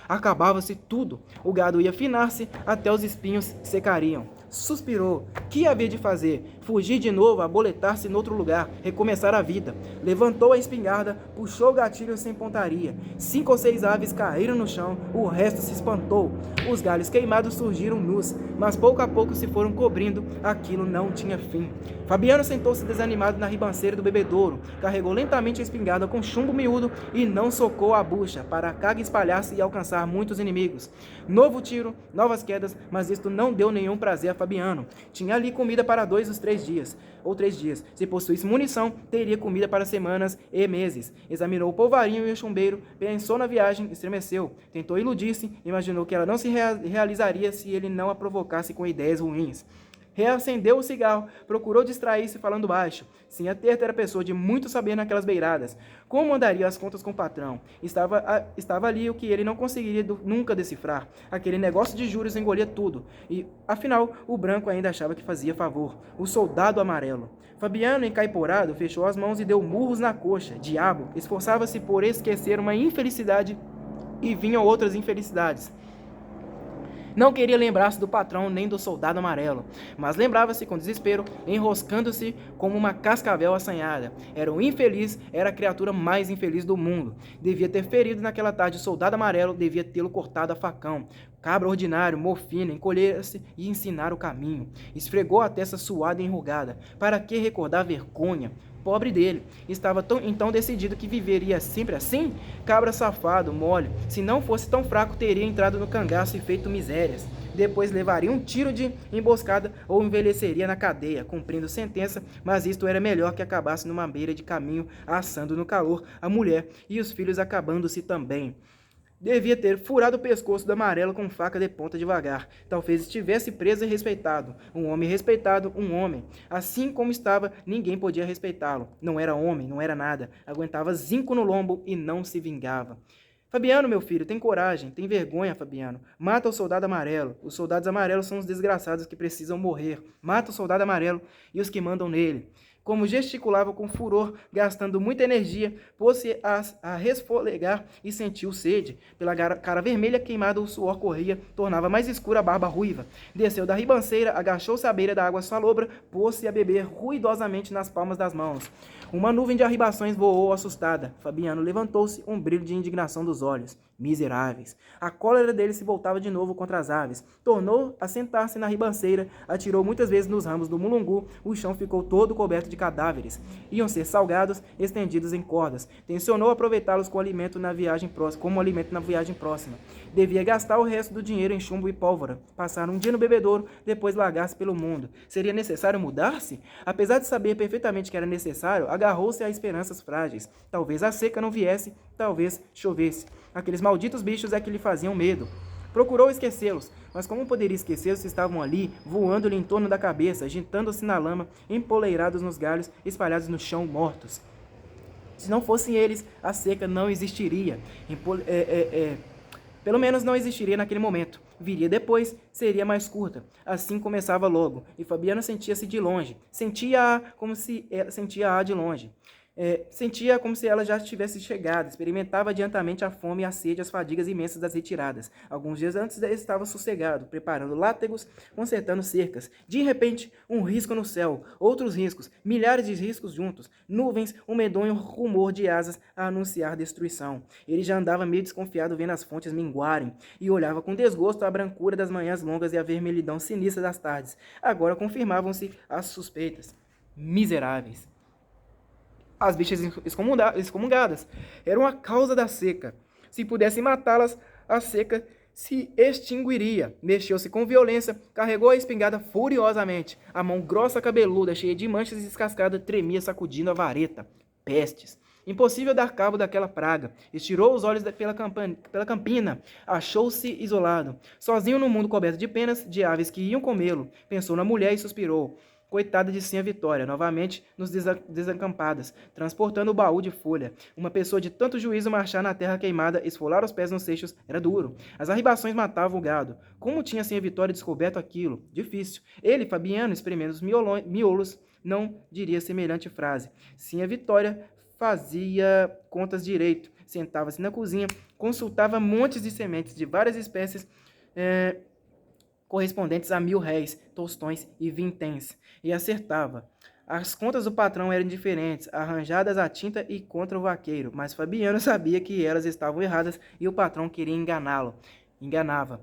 acabava-se tudo. O gado ia afinar-se, até os espinhos secariam. Suspirou. Que havia de fazer? Fugir de novo, aboletar-se noutro lugar, recomeçar a vida. Levantou a espingarda, puxou o gatilho sem pontaria. 5 ou 6 aves caíram no chão, o resto se espantou. Os galhos queimados surgiram nus, mas pouco a pouco se foram cobrindo, aquilo não tinha fim. Fabiano sentou-se desanimado na ribanceira do bebedouro, carregou lentamente a espingarda com chumbo miúdo e não socou a bucha, para a carga espalhar-se e alcançar muitos inimigos. Novo tiro, novas quedas, mas isto não deu nenhum prazer a Fabiano. Tinha ali comida para 2 ou 3 dias. Se possuísse munição, teria comida para semanas e meses. Examinou o polvarinho e o chumbeiro, pensou na viagem, estremeceu. Tentou iludir-se, imaginou que ela não se realizaria se ele não a provocasse com ideias ruins. Reacendeu o cigarro, procurou distrair-se falando baixo. Sinha Terta era pessoa de muito saber naquelas beiradas. Como mandaria as contas com o patrão? Estava ali o que ele não conseguiria nunca decifrar. Aquele negócio de juros engolia tudo. E, afinal, o branco ainda achava que fazia favor. O soldado amarelo. Fabiano, encaiporado, fechou as mãos e deu murros na coxa. Diabo, esforçava-se por esquecer uma infelicidade e vinham outras infelicidades. Não queria lembrar-se do patrão nem do soldado amarelo, mas lembrava-se com desespero, enroscando-se como uma cascavel assanhada. Era um infeliz, era a criatura mais infeliz do mundo. Devia ter ferido naquela tarde o soldado amarelo, devia tê-lo cortado a facão. Cabra ordinário, morfina, encolher-se e ensinar o caminho. Esfregou a testa suada e enrugada. Para que recordar a vergonha? Pobre dele. Estava então decidido que viveria sempre assim? Cabra safado, mole. Se não fosse tão fraco, teria entrado no cangaço e feito misérias. Depois levaria um tiro de emboscada ou envelheceria na cadeia, cumprindo sentença, mas isto era melhor que acabasse numa beira de caminho, assando no calor a mulher e os filhos acabando-se também. Devia ter furado o pescoço do amarelo com faca de ponta devagar. Talvez estivesse preso e respeitado. Um homem respeitado, um homem. Assim como estava, ninguém podia respeitá-lo. Não era homem, não era nada. Aguentava zinco no lombo e não se vingava. Fabiano, meu filho, tem coragem, tem vergonha, Fabiano. Mata o soldado amarelo. Os soldados amarelos são os desgraçados que precisam morrer. Mata o soldado amarelo e os que mandam nele. Como gesticulava com furor, gastando muita energia, pôs-se a resfolegar e sentiu sede. Pela cara vermelha queimada o suor corria, tornava mais escura a barba ruiva. Desceu da ribanceira, agachou-se à beira da água salobra, pôs-se a beber ruidosamente nas palmas das mãos. Uma nuvem de arribações voou assustada. Fabiano levantou-se, um brilho de indignação dos olhos. Miseráveis. A cólera dele se voltava de novo contra as aves. Tornou a sentar-se na ribanceira, atirou muitas vezes nos ramos do mulungu, o chão ficou todo coberto de cadáveres. Iam ser salgados, estendidos em cordas. Tencionou aproveitá-los como alimento na viagem próxima. Devia gastar o resto do dinheiro em chumbo e pólvora, passar um dia no bebedouro, depois largar-se pelo mundo. Seria necessário mudar-se? Apesar de saber perfeitamente que era necessário, agarrou-se a esperanças frágeis. Talvez a seca não viesse, talvez chovesse. Aqueles malditos bichos é que lhe faziam medo. Procurou esquecê-los, mas como poderia esquecê-los se estavam ali, voando-lhe em torno da cabeça, agitando-se na lama, empoleirados nos galhos, espalhados no chão, mortos? Se não fossem eles, a seca não existiria. Pelo menos não existiria naquele momento. Viria depois, seria mais curta. Assim começava logo, e Fabiana sentia-se de longe. Sentia-a de longe. Sentia como se ela já tivesse chegado, experimentava adiantamente a fome, a sede, as fadigas imensas das retiradas. Alguns dias antes estava sossegado, preparando látegos, consertando cercas. De repente, um risco no céu, outros riscos, milhares de riscos juntos, nuvens, um medonho rumor de asas a anunciar destruição. Ele já andava meio desconfiado vendo as fontes minguarem, e olhava com desgosto a brancura das manhãs longas e a vermelhidão sinistra das tardes. Agora confirmavam-se as suspeitas. Miseráveis! As bichas excomungadas eram a causa da seca. Se pudessem matá-las, a seca se extinguiria. Mexeu-se com violência, carregou a espingarda furiosamente. A mão grossa, cabeluda, cheia de manchas e descascada, tremia sacudindo a vareta. Pestes! Impossível dar cabo daquela praga. Estirou os olhos pela campina. Achou-se isolado. Sozinho no mundo coberto de penas, de aves que iam comê-lo. Pensou na mulher e suspirou. Coitada de Sinha Vitória, novamente nos desacampadas, transportando o baú de folha. Uma pessoa de tanto juízo marchar na terra queimada, esfolar os pés nos seixos, era duro. As arribações matavam o gado. Como tinha Sinha Vitória descoberto aquilo? Difícil. Ele, Fabiano, espremendo os miolos, não diria semelhante frase. Sinha Vitória fazia contas direito. Sentava-se na cozinha, consultava montes de sementes de várias espécies, correspondentes a 1000 réis, tostões e vinténs, e acertava. As contas do patrão eram diferentes, arranjadas à tinta e contra o vaqueiro, mas Fabiano sabia que elas estavam erradas e o patrão queria enganá-lo. Enganava.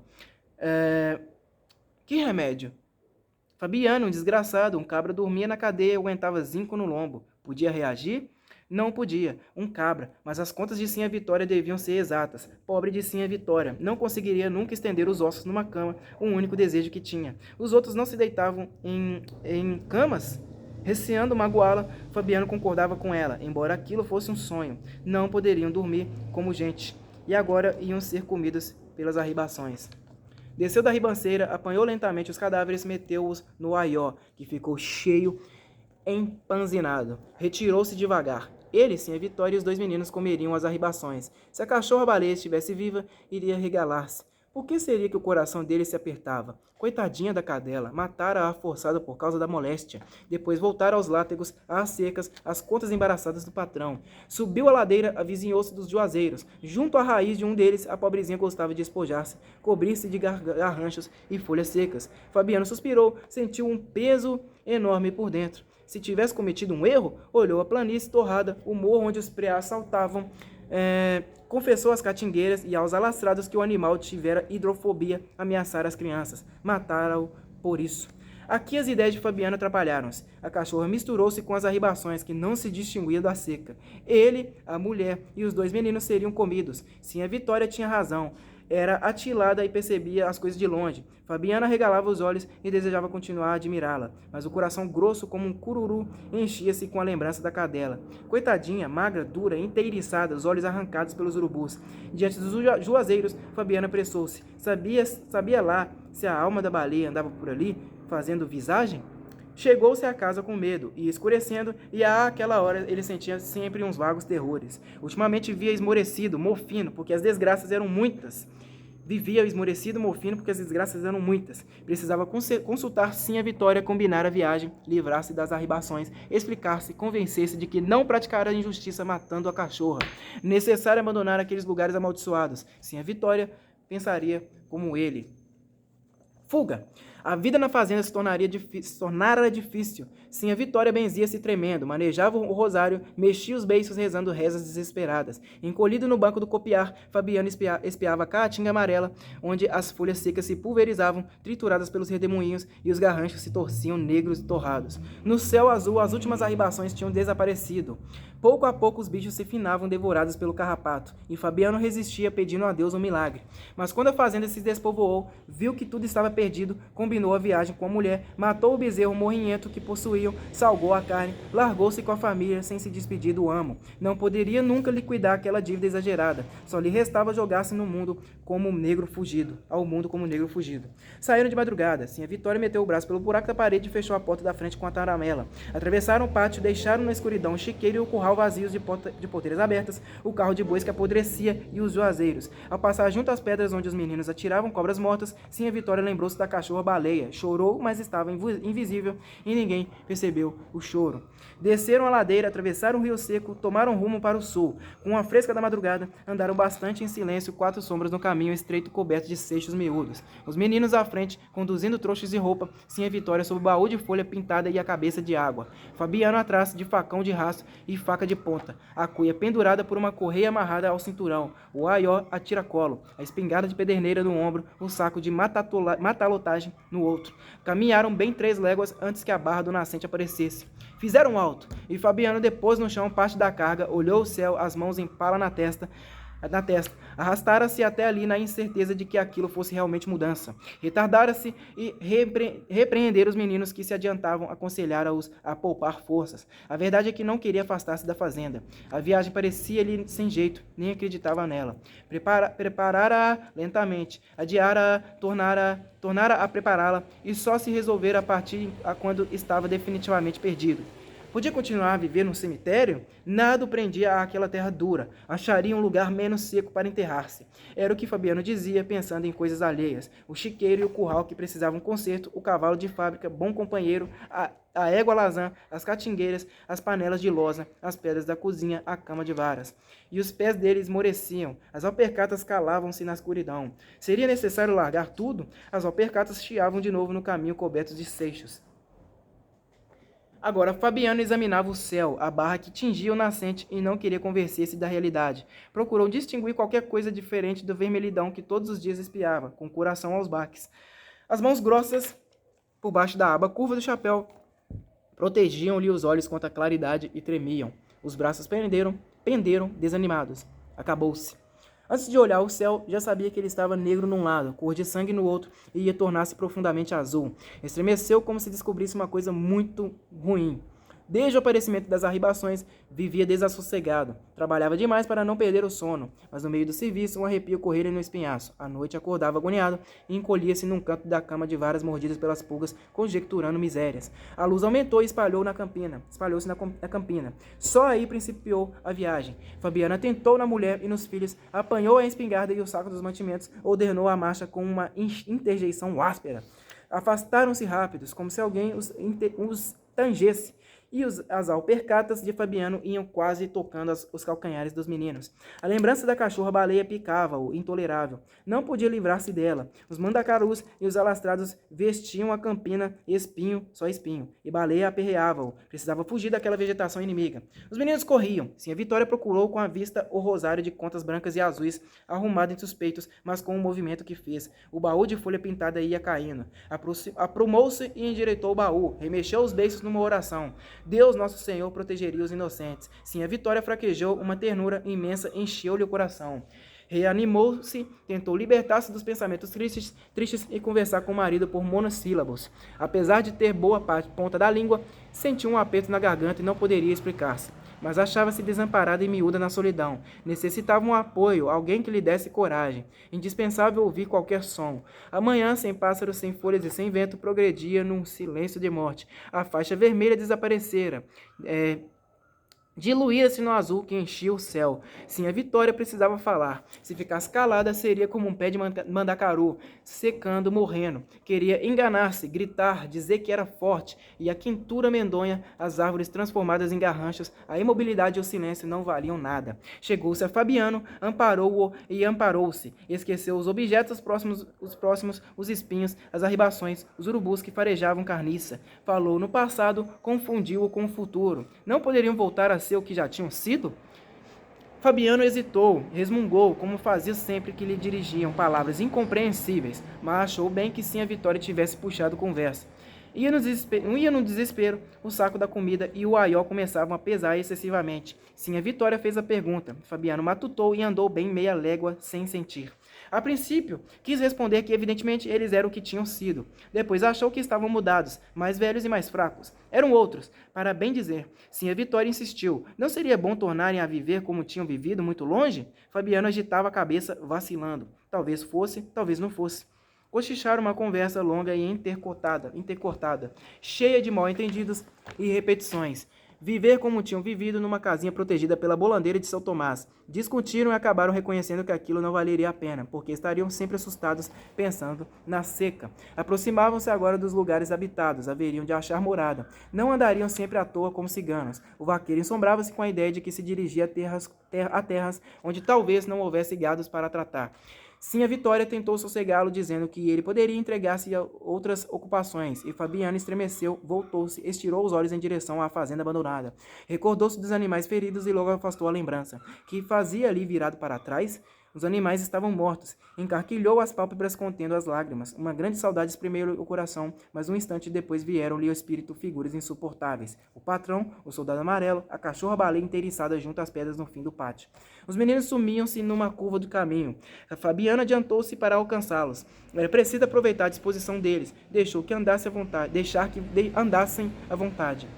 Que remédio? Fabiano, um desgraçado, um cabra dormia na cadeia e aguentava zinco no lombo. Podia reagir? Não podia, um cabra, mas as contas de Sinha Vitória deviam ser exatas. Pobre de Sinha Vitória, não conseguiria nunca estender os ossos numa cama, um único desejo que tinha. Os outros não se deitavam em camas? Receando magoá-la, Fabiano concordava com ela, embora aquilo fosse um sonho. Não poderiam dormir como gente, e agora iam ser comidos pelas arribações. Desceu da ribanceira, apanhou lentamente os cadáveres, meteu-os no aió, que ficou cheio, empanzinado. Retirou-se devagar. Ele, Sinha Vitória e os 2 meninos comeriam as arribações. Se a cachorra-baleia estivesse viva, iria regalar-se. Por que seria que o coração dele se apertava? Coitadinha da cadela, matara-a forçada por causa da moléstia. Depois voltara aos látegos, às secas, às contas embaraçadas do patrão. Subiu a ladeira, avizinhou-se dos juazeiros. Junto à raiz de um deles, a pobrezinha gostava de espojar-se, cobrir-se de garranchos e folhas secas. Fabiano suspirou, sentiu um peso enorme por dentro. Se tivesse cometido um erro, olhou a planície torrada, o morro onde os preás saltavam, confessou às catingueiras e aos alastrados que o animal tivera hidrofobia, ameaçara as crianças. Mataram-o por isso. Aqui as ideias de Fabiano atrapalharam-se. A cachorra misturou-se com as arribações, que não se distinguiam da seca. Ele, a mulher e os 2 meninos seriam comidos. Sim, a Vitória tinha razão. Era atilada e percebia as coisas de longe. Fabiana regalava os olhos e desejava continuar a admirá-la, mas o coração grosso como um cururu enchia-se com a lembrança da cadela. Coitadinha, magra, dura, inteiriçada, os olhos arrancados pelos urubus. Diante dos juazeiros, Fabiana apressou-se. Sabia lá se a alma da baleia andava por ali, fazendo visagem? Chegou-se à casa com medo, e escurecendo, e àquela hora ele sentia sempre uns vagos terrores. Ultimamente via esmorecido, mofino, porque as desgraças eram muitas. Vivia esmorecido, mofino, porque as desgraças eram muitas. Precisava consultar Sinha Vitória, combinar a viagem, livrar-se das arribações, explicar-se, convencer-se de que não praticara a injustiça matando a cachorra. Necessário abandonar aqueles lugares amaldiçoados. Sinha Vitória pensaria como ele. Fuga! A vida na fazenda se tornara difícil. Sinha Vitória benzia-se tremendo, manejava o rosário, mexia os beiços rezando rezas desesperadas. Encolhido no banco do copiar, Fabiano espiava a caatinga amarela, onde as folhas secas se pulverizavam, trituradas pelos redemoinhos, e os garranchos se torciam negros e torrados. No céu azul, as últimas arribações tinham desaparecido. Pouco a pouco os bichos se finavam, devorados pelo carrapato, e Fabiano resistia, pedindo a Deus um milagre. Mas quando a fazenda se despovoou, viu que tudo estava perdido, combinou a viagem com a mulher, matou o bezerro morrinhento que possuíam, salgou a carne, largou-se com a família sem se despedir do amo. Não poderia nunca liquidar aquela dívida exagerada. Só lhe restava jogar-se no mundo como um negro fugido, ao mundo como um negro fugido. Saíram de madrugada. Sinha Vitória meteu o braço pelo buraco da parede e fechou a porta da frente com a taramela. Atravessaram o pátio, deixaram na escuridão o chiqueiro e o curral vazios de porteiras abertas, o carro de bois que apodrecia e os juazeiros. Ao passar junto às pedras onde os meninos atiravam cobras mortas, Sinha Vitória lembrou-se da cachorra-baleia. Chorou, mas estava invisível e ninguém percebeu o choro. Desceram a ladeira, atravessaram o rio seco, tomaram rumo para o sul. Com a fresca da madrugada, andaram bastante em silêncio, 4 sombras no caminho estreito coberto de seixos miúdos. Os meninos à frente, conduzindo trouxas de roupa, Sinha Vitória sob o baú de folha pintada e a cabeça de água. Fabiano atrás, de facão de rastro e faca de ponta. A cuia pendurada por uma correia amarrada ao cinturão. O aió a tiracolo. A espingarda de pederneira no ombro, o saco de matalotagem no outro. Caminharam bem 3 léguas antes que a barra do nascente aparecesse. Fizeram alto, e Fabiano depôs no chão parte da carga, olhou o céu, as mãos em pala na testa, arrastara-se até ali na incerteza de que aquilo fosse realmente mudança. Retardara-se e repreender os meninos que se adiantavam, aconselhara-os a poupar forças. A verdade é que não queria afastar-se da fazenda. A viagem parecia-lhe sem jeito, nem acreditava nela. Preparara-a lentamente, adiara-a, tornara a prepará-la e só se resolvera a partir quando estava definitivamente perdido. Podia continuar a viver no cemitério? Nada o prendia àquela terra dura. Acharia um lugar menos seco para enterrar-se. Era o que Fabiano dizia, pensando em coisas alheias. O chiqueiro e o curral que precisavam conserto, o cavalo de fábrica, bom companheiro, a égua lazã, as catingueiras, as panelas de lousa, as pedras da cozinha, a cama de varas. E os pés dele esmoreciam, as alpercatas calavam-se na escuridão. Seria necessário largar tudo? As alpercatas chiavam de novo no caminho cobertos de seixos. Agora, Fabiano examinava o céu, a barra que tingia o nascente e não queria convencer-se da realidade. Procurou distinguir qualquer coisa diferente do vermelhidão que todos os dias espiava, com o coração aos baques. As mãos grossas, por baixo da aba curva do chapéu, protegiam-lhe os olhos contra a claridade e tremiam. Os braços penderam desanimados. Acabou-se. Antes de olhar o céu, já sabia que ele estava negro num lado, cor de sangue no outro, e ia tornar-se profundamente azul. Estremeceu como se descobrisse uma coisa muito ruim. Desde o aparecimento das arribações, vivia desassossegado. Trabalhava demais para não perder o sono, mas no meio do serviço um arrepio corria-lhe no espinhaço. À noite acordava agoniado e encolhia-se num canto da cama de varas mordidas pelas pulgas, conjecturando misérias. A luz aumentou e espalhou-se na campina. Só aí principiou a viagem. Fabiana tentou na mulher e nos filhos, apanhou a espingarda e o saco dos mantimentos, ordenou a marcha com uma interjeição áspera. Afastaram-se rápidos, como se alguém os tangesse. E as alpercatas de Fabiano iam quase tocando os calcanhares dos meninos. A lembrança da cachorra-baleia picava-o, intolerável. Não podia livrar-se dela. Os mandacarus e os alastrados vestiam a campina espinho, só espinho, e baleia aperreava-o. Precisava fugir daquela vegetação inimiga. Os meninos corriam. Sinha Vitória procurou com a vista o rosário de contas brancas e azuis, arrumado entre os peitos, mas com o movimento que fez. O baú de folha pintada ia caindo. Aprumou-se e endireitou o baú. Remexeu os beiços numa oração. Deus, nosso Senhor, protegeria os inocentes. Sim, a Vitória fraquejou, uma ternura imensa encheu-lhe o coração. Reanimou-se, tentou libertar-se dos pensamentos tristes e conversar com o marido por monossílabos. Apesar de ter boa ponta da língua, sentiu um aperto na garganta e não poderia explicar-se. Mas achava-se desamparada e miúda na solidão. Necessitava um apoio, alguém que lhe desse coragem. Indispensável ouvir qualquer som. A manhã, sem pássaros, sem folhas e sem vento, progredia num silêncio de morte. A faixa vermelha desaparecera. Diluía-se no azul que enchia o céu. Sim, a Vitória precisava falar. Se ficasse calada, seria como um pé de mandacaru, secando, morrendo. Queria enganar-se, gritar, dizer que era forte. E a quintura medonha, as árvores transformadas em garranchos, a imobilidade e o silêncio não valiam nada. Chegou-se a Fabiano, amparou-o e amparou-se. Esqueceu os objetos próximos, os espinhos, as arribações, os urubus que farejavam carniça. Falou no passado, confundiu-o com o futuro. Não poderiam voltar a ser o que já tinham sido? Fabiano hesitou, resmungou, como fazia sempre que lhe dirigiam palavras incompreensíveis, mas achou bem que sim a Vitória tivesse puxado conversa. Ia no desespero, o saco da comida e o aió começavam a pesar excessivamente. Sim, a Vitória fez a pergunta. Fabiano matutou e andou bem meia légua sem sentir. A princípio, quis responder que evidentemente eles eram o que tinham sido. Depois achou que estavam mudados, mais velhos e mais fracos. Eram outros, para bem dizer. Sinha Vitória insistiu. Não seria bom tornarem a viver como tinham vivido, muito longe? Fabiano agitava a cabeça, vacilando. Talvez fosse, talvez não fosse. Cochicharam uma conversa longa e intercortada, cheia de mal-entendidos e repetições. Viver como tinham vivido numa casinha protegida pela bolandeira de São Tomás. Discutiram e acabaram reconhecendo que aquilo não valeria a pena, porque estariam sempre assustados pensando na seca. Aproximavam-se agora dos lugares habitados, haveriam de achar morada. Não andariam sempre à toa como ciganos. O vaqueiro ensombrava-se com a ideia de que se dirigia a terras onde talvez não houvesse gados para tratar. Sim, a Vitória tentou sossegá-lo, dizendo que ele poderia entregar-se a outras ocupações, e Fabiano estremeceu, voltou-se, estirou os olhos em direção à fazenda abandonada. Recordou-se dos animais feridos e logo afastou a lembrança. Que fazia ali virado para trás? Os animais estavam mortos. Encarquilhou as pálpebras contendo as lágrimas. Uma grande saudade espremeu o coração, mas um instante depois vieram-lhe ao espírito figuras insuportáveis. O patrão, o soldado amarelo, a cachorra-baleia inteiriçada junto às pedras no fim do pátio. Os meninos sumiam-se numa curva do caminho. A Fabiana adiantou-se para alcançá-los. Era preciso aproveitar a disposição deles. Deixar que andassem à vontade.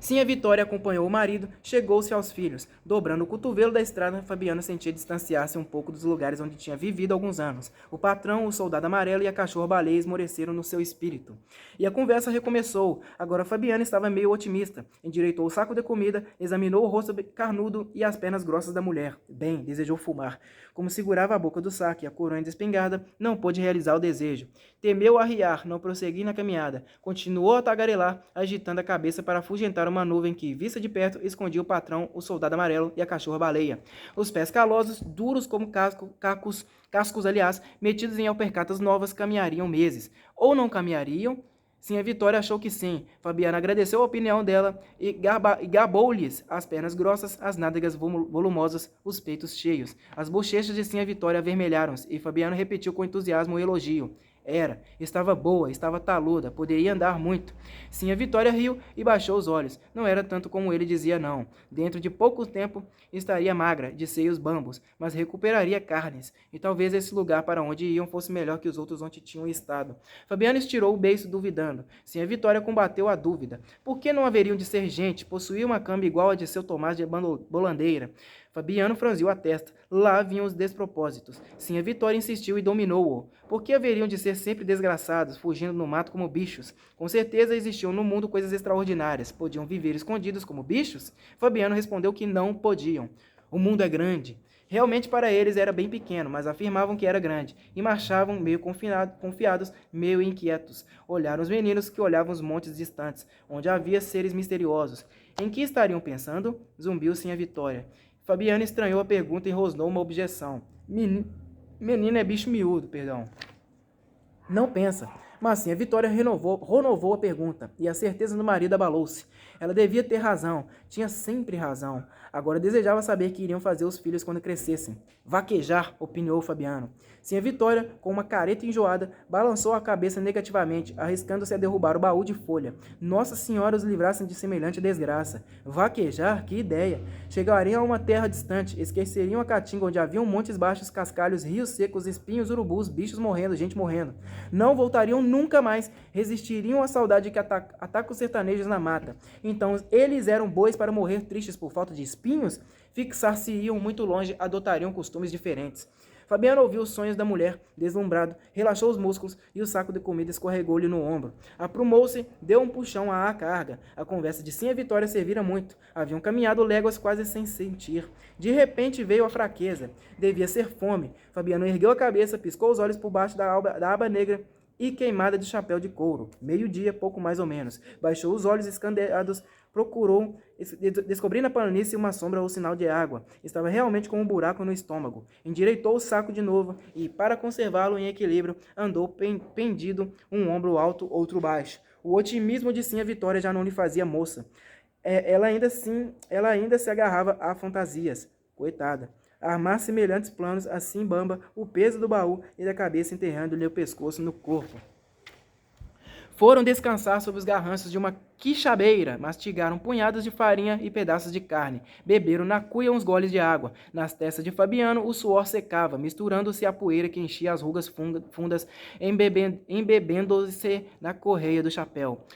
Sim, a Vitória acompanhou o marido, chegou-se aos filhos. Dobrando o cotovelo da estrada, Fabiano sentia distanciar-se um pouco dos lugares onde tinha vivido alguns anos. O patrão, o soldado amarelo e a cachorra-baleia esmoreceram no seu espírito. E a conversa recomeçou. Agora Fabiano estava meio otimista. Endireitou o saco de comida, examinou o rosto carnudo e as pernas grossas da mulher. Bem, desejou fumar. Como segurava a boca do saco e a coronha despingada, não pôde realizar o desejo. Temeu arriar, não prosseguir na caminhada. Continuou a tagarelar, agitando a cabeça para afugentar uma nuvem que, vista de perto, escondia o patrão, o soldado amarelo e a cachorra-baleia. Os pés calosos, duros como cascos, metidos em alpercatas novas, caminhariam meses. Ou não caminhariam? Sim, a Vitória achou que sim. Fabiana agradeceu a opinião dela e gabou-lhes as pernas grossas, as nádegas volumosas, os peitos cheios. As bochechas de sim a Vitória avermelharam-se e Fabiano repetiu com entusiasmo o elogio. Estava boa, estava taluda, poderia andar muito. Sim, a Vitória riu e baixou os olhos. Não era tanto como ele dizia, não. Dentro de pouco tempo estaria magra, de seios bambos, mas recuperaria carnes, e talvez esse lugar para onde iam fosse melhor que os outros onde tinham estado. Fabiano estirou o beiço, duvidando. Sim, a Vitória combateu a dúvida. Por que não haveriam de ser gente, possuir uma cama igual a de seu Tomás de bolandeira? Fabiano franziu a testa. Lá vinham os despropósitos. Sim, a Vitória insistiu e dominou-o. Por que haveriam de ser sempre desgraçados, fugindo no mato como bichos? Com certeza existiam no mundo coisas extraordinárias. Podiam viver escondidos como bichos? Fabiano respondeu que não podiam. O mundo é grande. Realmente para eles era bem pequeno, mas afirmavam que era grande, e marchavam meio confiados, meio inquietos. Olharam os meninos que olhavam os montes distantes, onde havia seres misteriosos. Em que estariam pensando? Zumbiu sim a Vitória. Fabiano estranhou a pergunta e rosnou uma objeção. Menino é bicho miúdo, perdão. Não pensa. Mas sim, a Vitória renovou a pergunta, e a certeza do marido abalou-se. Ela devia ter razão, tinha sempre razão. Agora desejava saber o que iriam fazer os filhos quando crescessem. Vaquejar, opiniou Fabiano. Sim, a Vitória, com uma careta enjoada, balançou a cabeça negativamente, arriscando-se a derrubar o baú de folha. Nossa Senhora os livrassem de semelhante desgraça. Vaquejar? Que ideia! Chegariam a uma terra distante, esqueceriam a caatinga onde haviam montes baixos, cascalhos, rios secos, espinhos, urubus, bichos morrendo, gente morrendo. Não voltariam nunca mais, resistiriam à saudade que ataca os sertanejos na mata. Então, eles eram bois para morrer tristes por falta de espinhos? Fixar-se-iam muito longe, adotariam costumes diferentes. Fabiano ouviu os sonhos da mulher, deslumbrado, relaxou os músculos e o saco de comida escorregou-lhe no ombro. Aprumou-se, deu um puxão à carga. A conversa de sim a Vitória servira muito. Haviam caminhado léguas quase sem sentir. De repente veio a fraqueza. Devia ser fome. Fabiano ergueu a cabeça, piscou os olhos por baixo da aba negra e queimada de chapéu de couro. Meio-dia, pouco mais ou menos. Baixou os olhos escandeados, procurou, descobrindo na planície uma sombra ou sinal de água. Estava realmente com um buraco no estômago. Endireitou o saco de novo e, para conservá-lo em equilíbrio, andou pendido, um ombro alto, outro baixo. O otimismo de sim a Vitória já não lhe fazia moça. Ela ainda se agarrava a fantasias. Coitada. Armar semelhantes planos, assim bamba, o peso do baú e da cabeça enterrando-lhe o pescoço no corpo. Foram descansar sob os garranchos de uma quixabeira, mastigaram punhadas de farinha e pedaços de carne, beberam na cuia uns goles de água. Nas testas de Fabiano o suor secava, misturando-se à poeira que enchia as rugas fundas, embebendo-se na correia do chapéu.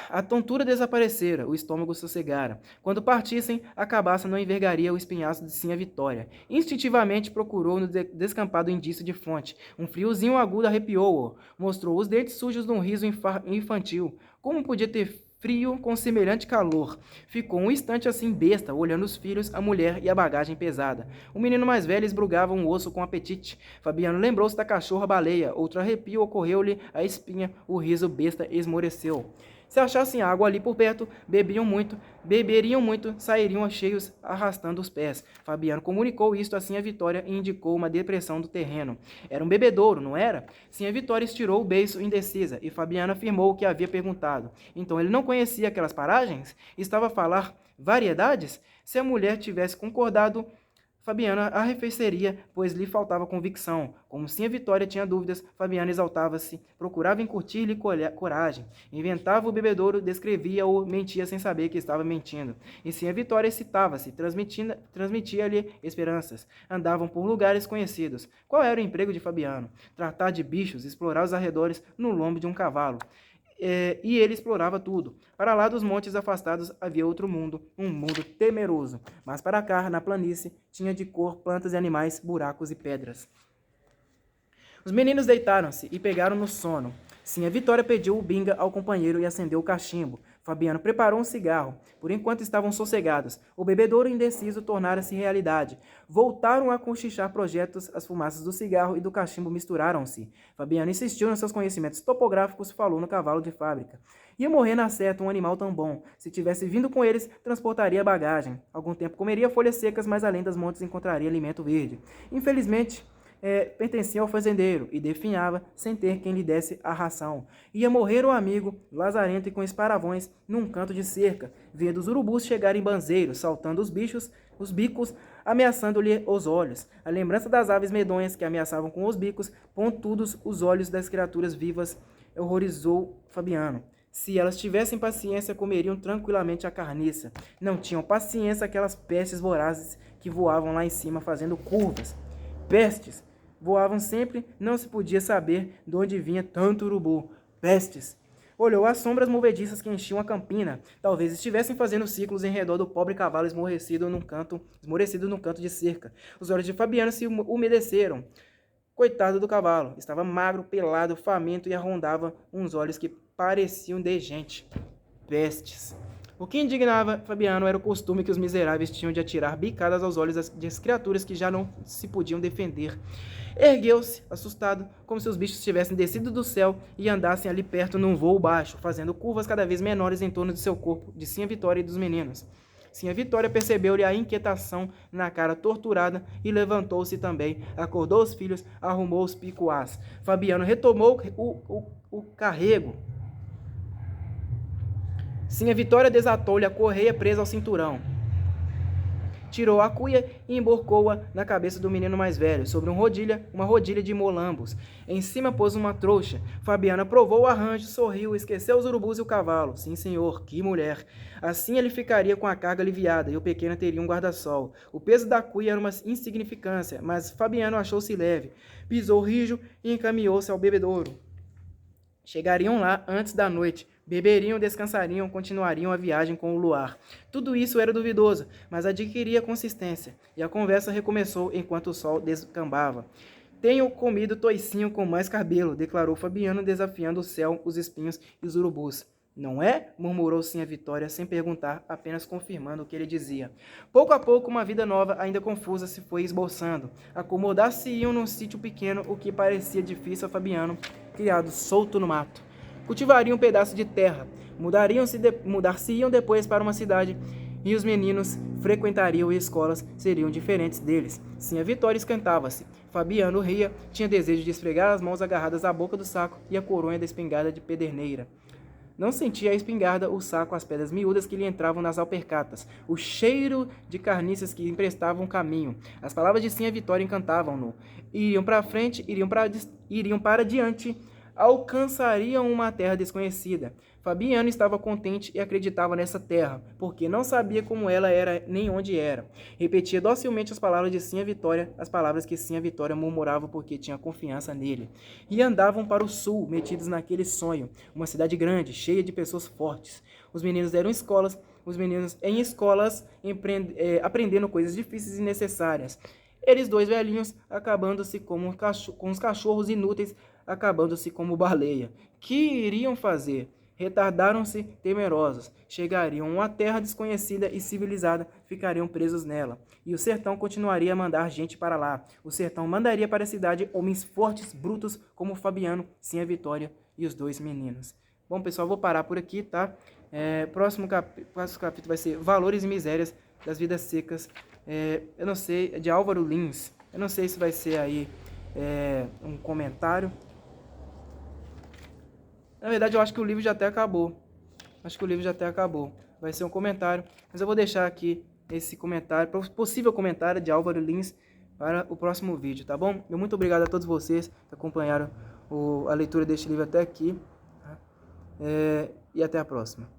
A tontura desaparecera, o estômago sossegara. Quando partissem, a cabaça não envergaria o espinhaço de Sinha Vitória. Instintivamente procurou no descampado indício de fonte. Um friozinho agudo arrepiou-o. Mostrou os dentes sujos de um riso infantil. Como podia ter frio com semelhante calor? Ficou um instante assim besta, olhando os filhos, a mulher e a bagagem pesada. O menino mais velho esbrugava um osso com apetite. Fabiano lembrou-se da cachorra-baleia. Outro arrepio ocorreu-lhe a espinha. O riso besta esmoreceu. Se achassem água ali por perto, beberiam muito, sairiam cheios, arrastando os pés. Fabiano comunicou isto a Sinha Vitória e indicou uma depressão do terreno. Era um bebedouro, não era? Sinha Vitória estirou o beiço indecisa, e Fabiano afirmou o que havia perguntado. Então ele não conhecia aquelas paragens? Estava a falar variedades? Se a mulher tivesse concordado, Fabiano arrefeceria, pois lhe faltava convicção. Como Sinha Vitória tinha dúvidas, Fabiano exaltava-se, procurava incutir-lhe coragem. Inventava o bebedouro, descrevia-o, mentia sem saber que estava mentindo. E Sinha Vitória excitava-se, transmitia-lhe esperanças. Andavam por lugares conhecidos. Qual era o emprego de Fabiano? Tratar de bichos, explorar os arredores no lombo de um cavalo. E ele explorava tudo. Para lá dos montes afastados havia outro mundo, um mundo temeroso. Mas para cá, na planície, tinha de cor plantas e animais, buracos e pedras. Os meninos deitaram-se e pegaram no sono. Sinha Vitória pediu o binga ao companheiro e acendeu o cachimbo. Fabiano preparou um cigarro. Por enquanto estavam sossegados. O bebedouro indeciso tornara-se realidade. Voltaram a cochichar projetos, as fumaças do cigarro e do cachimbo misturaram-se. Fabiano insistiu nos seus conhecimentos topográficos, falou no cavalo de fábrica. Ia morrer na certa um animal tão bom. Se tivesse vindo com eles, transportaria bagagem. Algum tempo comeria folhas secas, mas além das montes encontraria alimento verde. Infelizmente, pertencia ao fazendeiro e definhava sem ter quem lhe desse a ração. Ia morrer o amigo, lazarento e com esparavões, num canto de cerca, vendo os urubus chegarem banzeiros, saltando os bicos, ameaçando-lhe os olhos. A lembrança das aves medonhas que ameaçavam com os bicos, pontudos os olhos das criaturas vivas, horrorizou Fabiano. Se elas tivessem paciência, comeriam tranquilamente a carniça. Não tinham paciência aquelas pestes vorazes que voavam lá em cima fazendo curvas. Pestes! Voavam sempre, não se podia saber de onde vinha tanto urubu. Pestes! Olhou as sombras movediças que enchiam a campina. Talvez estivessem fazendo ciclos em redor do pobre cavalo esmorecido num canto de cerca. Os olhos de Fabiano se umedeceram. Coitado do cavalo. Estava magro, pelado, faminto e arrondava uns olhos que pareciam de gente. Pestes! O que indignava Fabiano era o costume que os miseráveis tinham de atirar bicadas aos olhos das criaturas que já não se podiam defender. Ergueu-se, assustado, como se os bichos tivessem descido do céu e andassem ali perto num voo baixo, fazendo curvas cada vez menores em torno de seu corpo, de Sinha Vitória e dos meninos. Sinha Vitória percebeu-lhe a inquietação na cara torturada e levantou-se também, acordou os filhos, arrumou os picuás. Fabiano retomou o carrego. Sinha Vitória desatou-lhe a correia presa ao cinturão. Tirou a cuia e emborcou-a na cabeça do menino mais velho, sobre uma rodilha de molambos. Em cima pôs uma trouxa. Fabiana provou o arranjo, sorriu, esqueceu os urubus e o cavalo. Sim, senhor, que mulher! Assim ele ficaria com a carga aliviada e o pequeno teria um guarda-sol. O peso da cuia era uma insignificância, mas Fabiano achou-se leve. Pisou rijo e encaminhou-se ao bebedouro. Chegariam lá antes da noite. Beberiam, descansariam, continuariam a viagem com o luar. Tudo isso era duvidoso, mas adquiria consistência, e a conversa recomeçou enquanto o sol descambava. Tenho comido toicinho com mais cabelo, declarou Fabiano, desafiando o céu, os espinhos e os urubus. Não é? Murmurou Sinha Vitória, sem perguntar, apenas confirmando o que ele dizia. Pouco a pouco, uma vida nova, ainda confusa, se foi esboçando. Acomodar-se-iam num sítio pequeno, o que parecia difícil a Fabiano, criado solto no mato. Cultivariam um pedaço de terra, mudar-se-iam depois para uma cidade, e os meninos frequentariam escolas, seriam diferentes deles. Sinha Vitória esquentava-se. Fabiano ria, tinha desejo de esfregar as mãos agarradas à boca do saco e a coronha da espingarda de pederneira. Não sentia a espingarda, o saco, as pedras miúdas que lhe entravam nas alpercatas, o cheiro de carniças que emprestavam caminho. As palavras de Sinha Vitória encantavam-no. Iriam para frente, iriam para diante, alcançariam uma terra desconhecida. Fabiano estava contente e acreditava nessa terra, porque não sabia como ela era nem onde era. Repetia docilmente as palavras de Sinha Vitória, as palavras que Sinha Vitória murmurava porque tinha confiança nele. E andavam para o sul, metidos naquele sonho, uma cidade grande, cheia de pessoas fortes. Os meninos em escolas aprendendo coisas difíceis e necessárias. Eles dois velhinhos acabando-se com os cachorros inúteis, acabando-se como baleia. Que iriam fazer? Retardaram-se temerosos. Chegariam a uma terra desconhecida e civilizada, ficariam presos nela. E o sertão continuaria a mandar gente para lá. O sertão mandaria para a cidade homens fortes, brutos, como Fabiano, Sinha Vitória e os dois meninos. Bom, pessoal, vou parar por aqui, tá? Próximo capítulo vai ser Valores e Misérias das Vidas Secas. Eu não sei, é de Álvaro Lins. Eu não sei se vai ser aí um comentário. Na verdade, eu acho que o livro já até acabou. Vai ser um comentário. Mas eu vou deixar aqui esse comentário, possível comentário de Álvaro Lins para o próximo vídeo, tá bom? Muito obrigado a todos vocês que acompanharam a leitura deste livro até aqui. E até a próxima.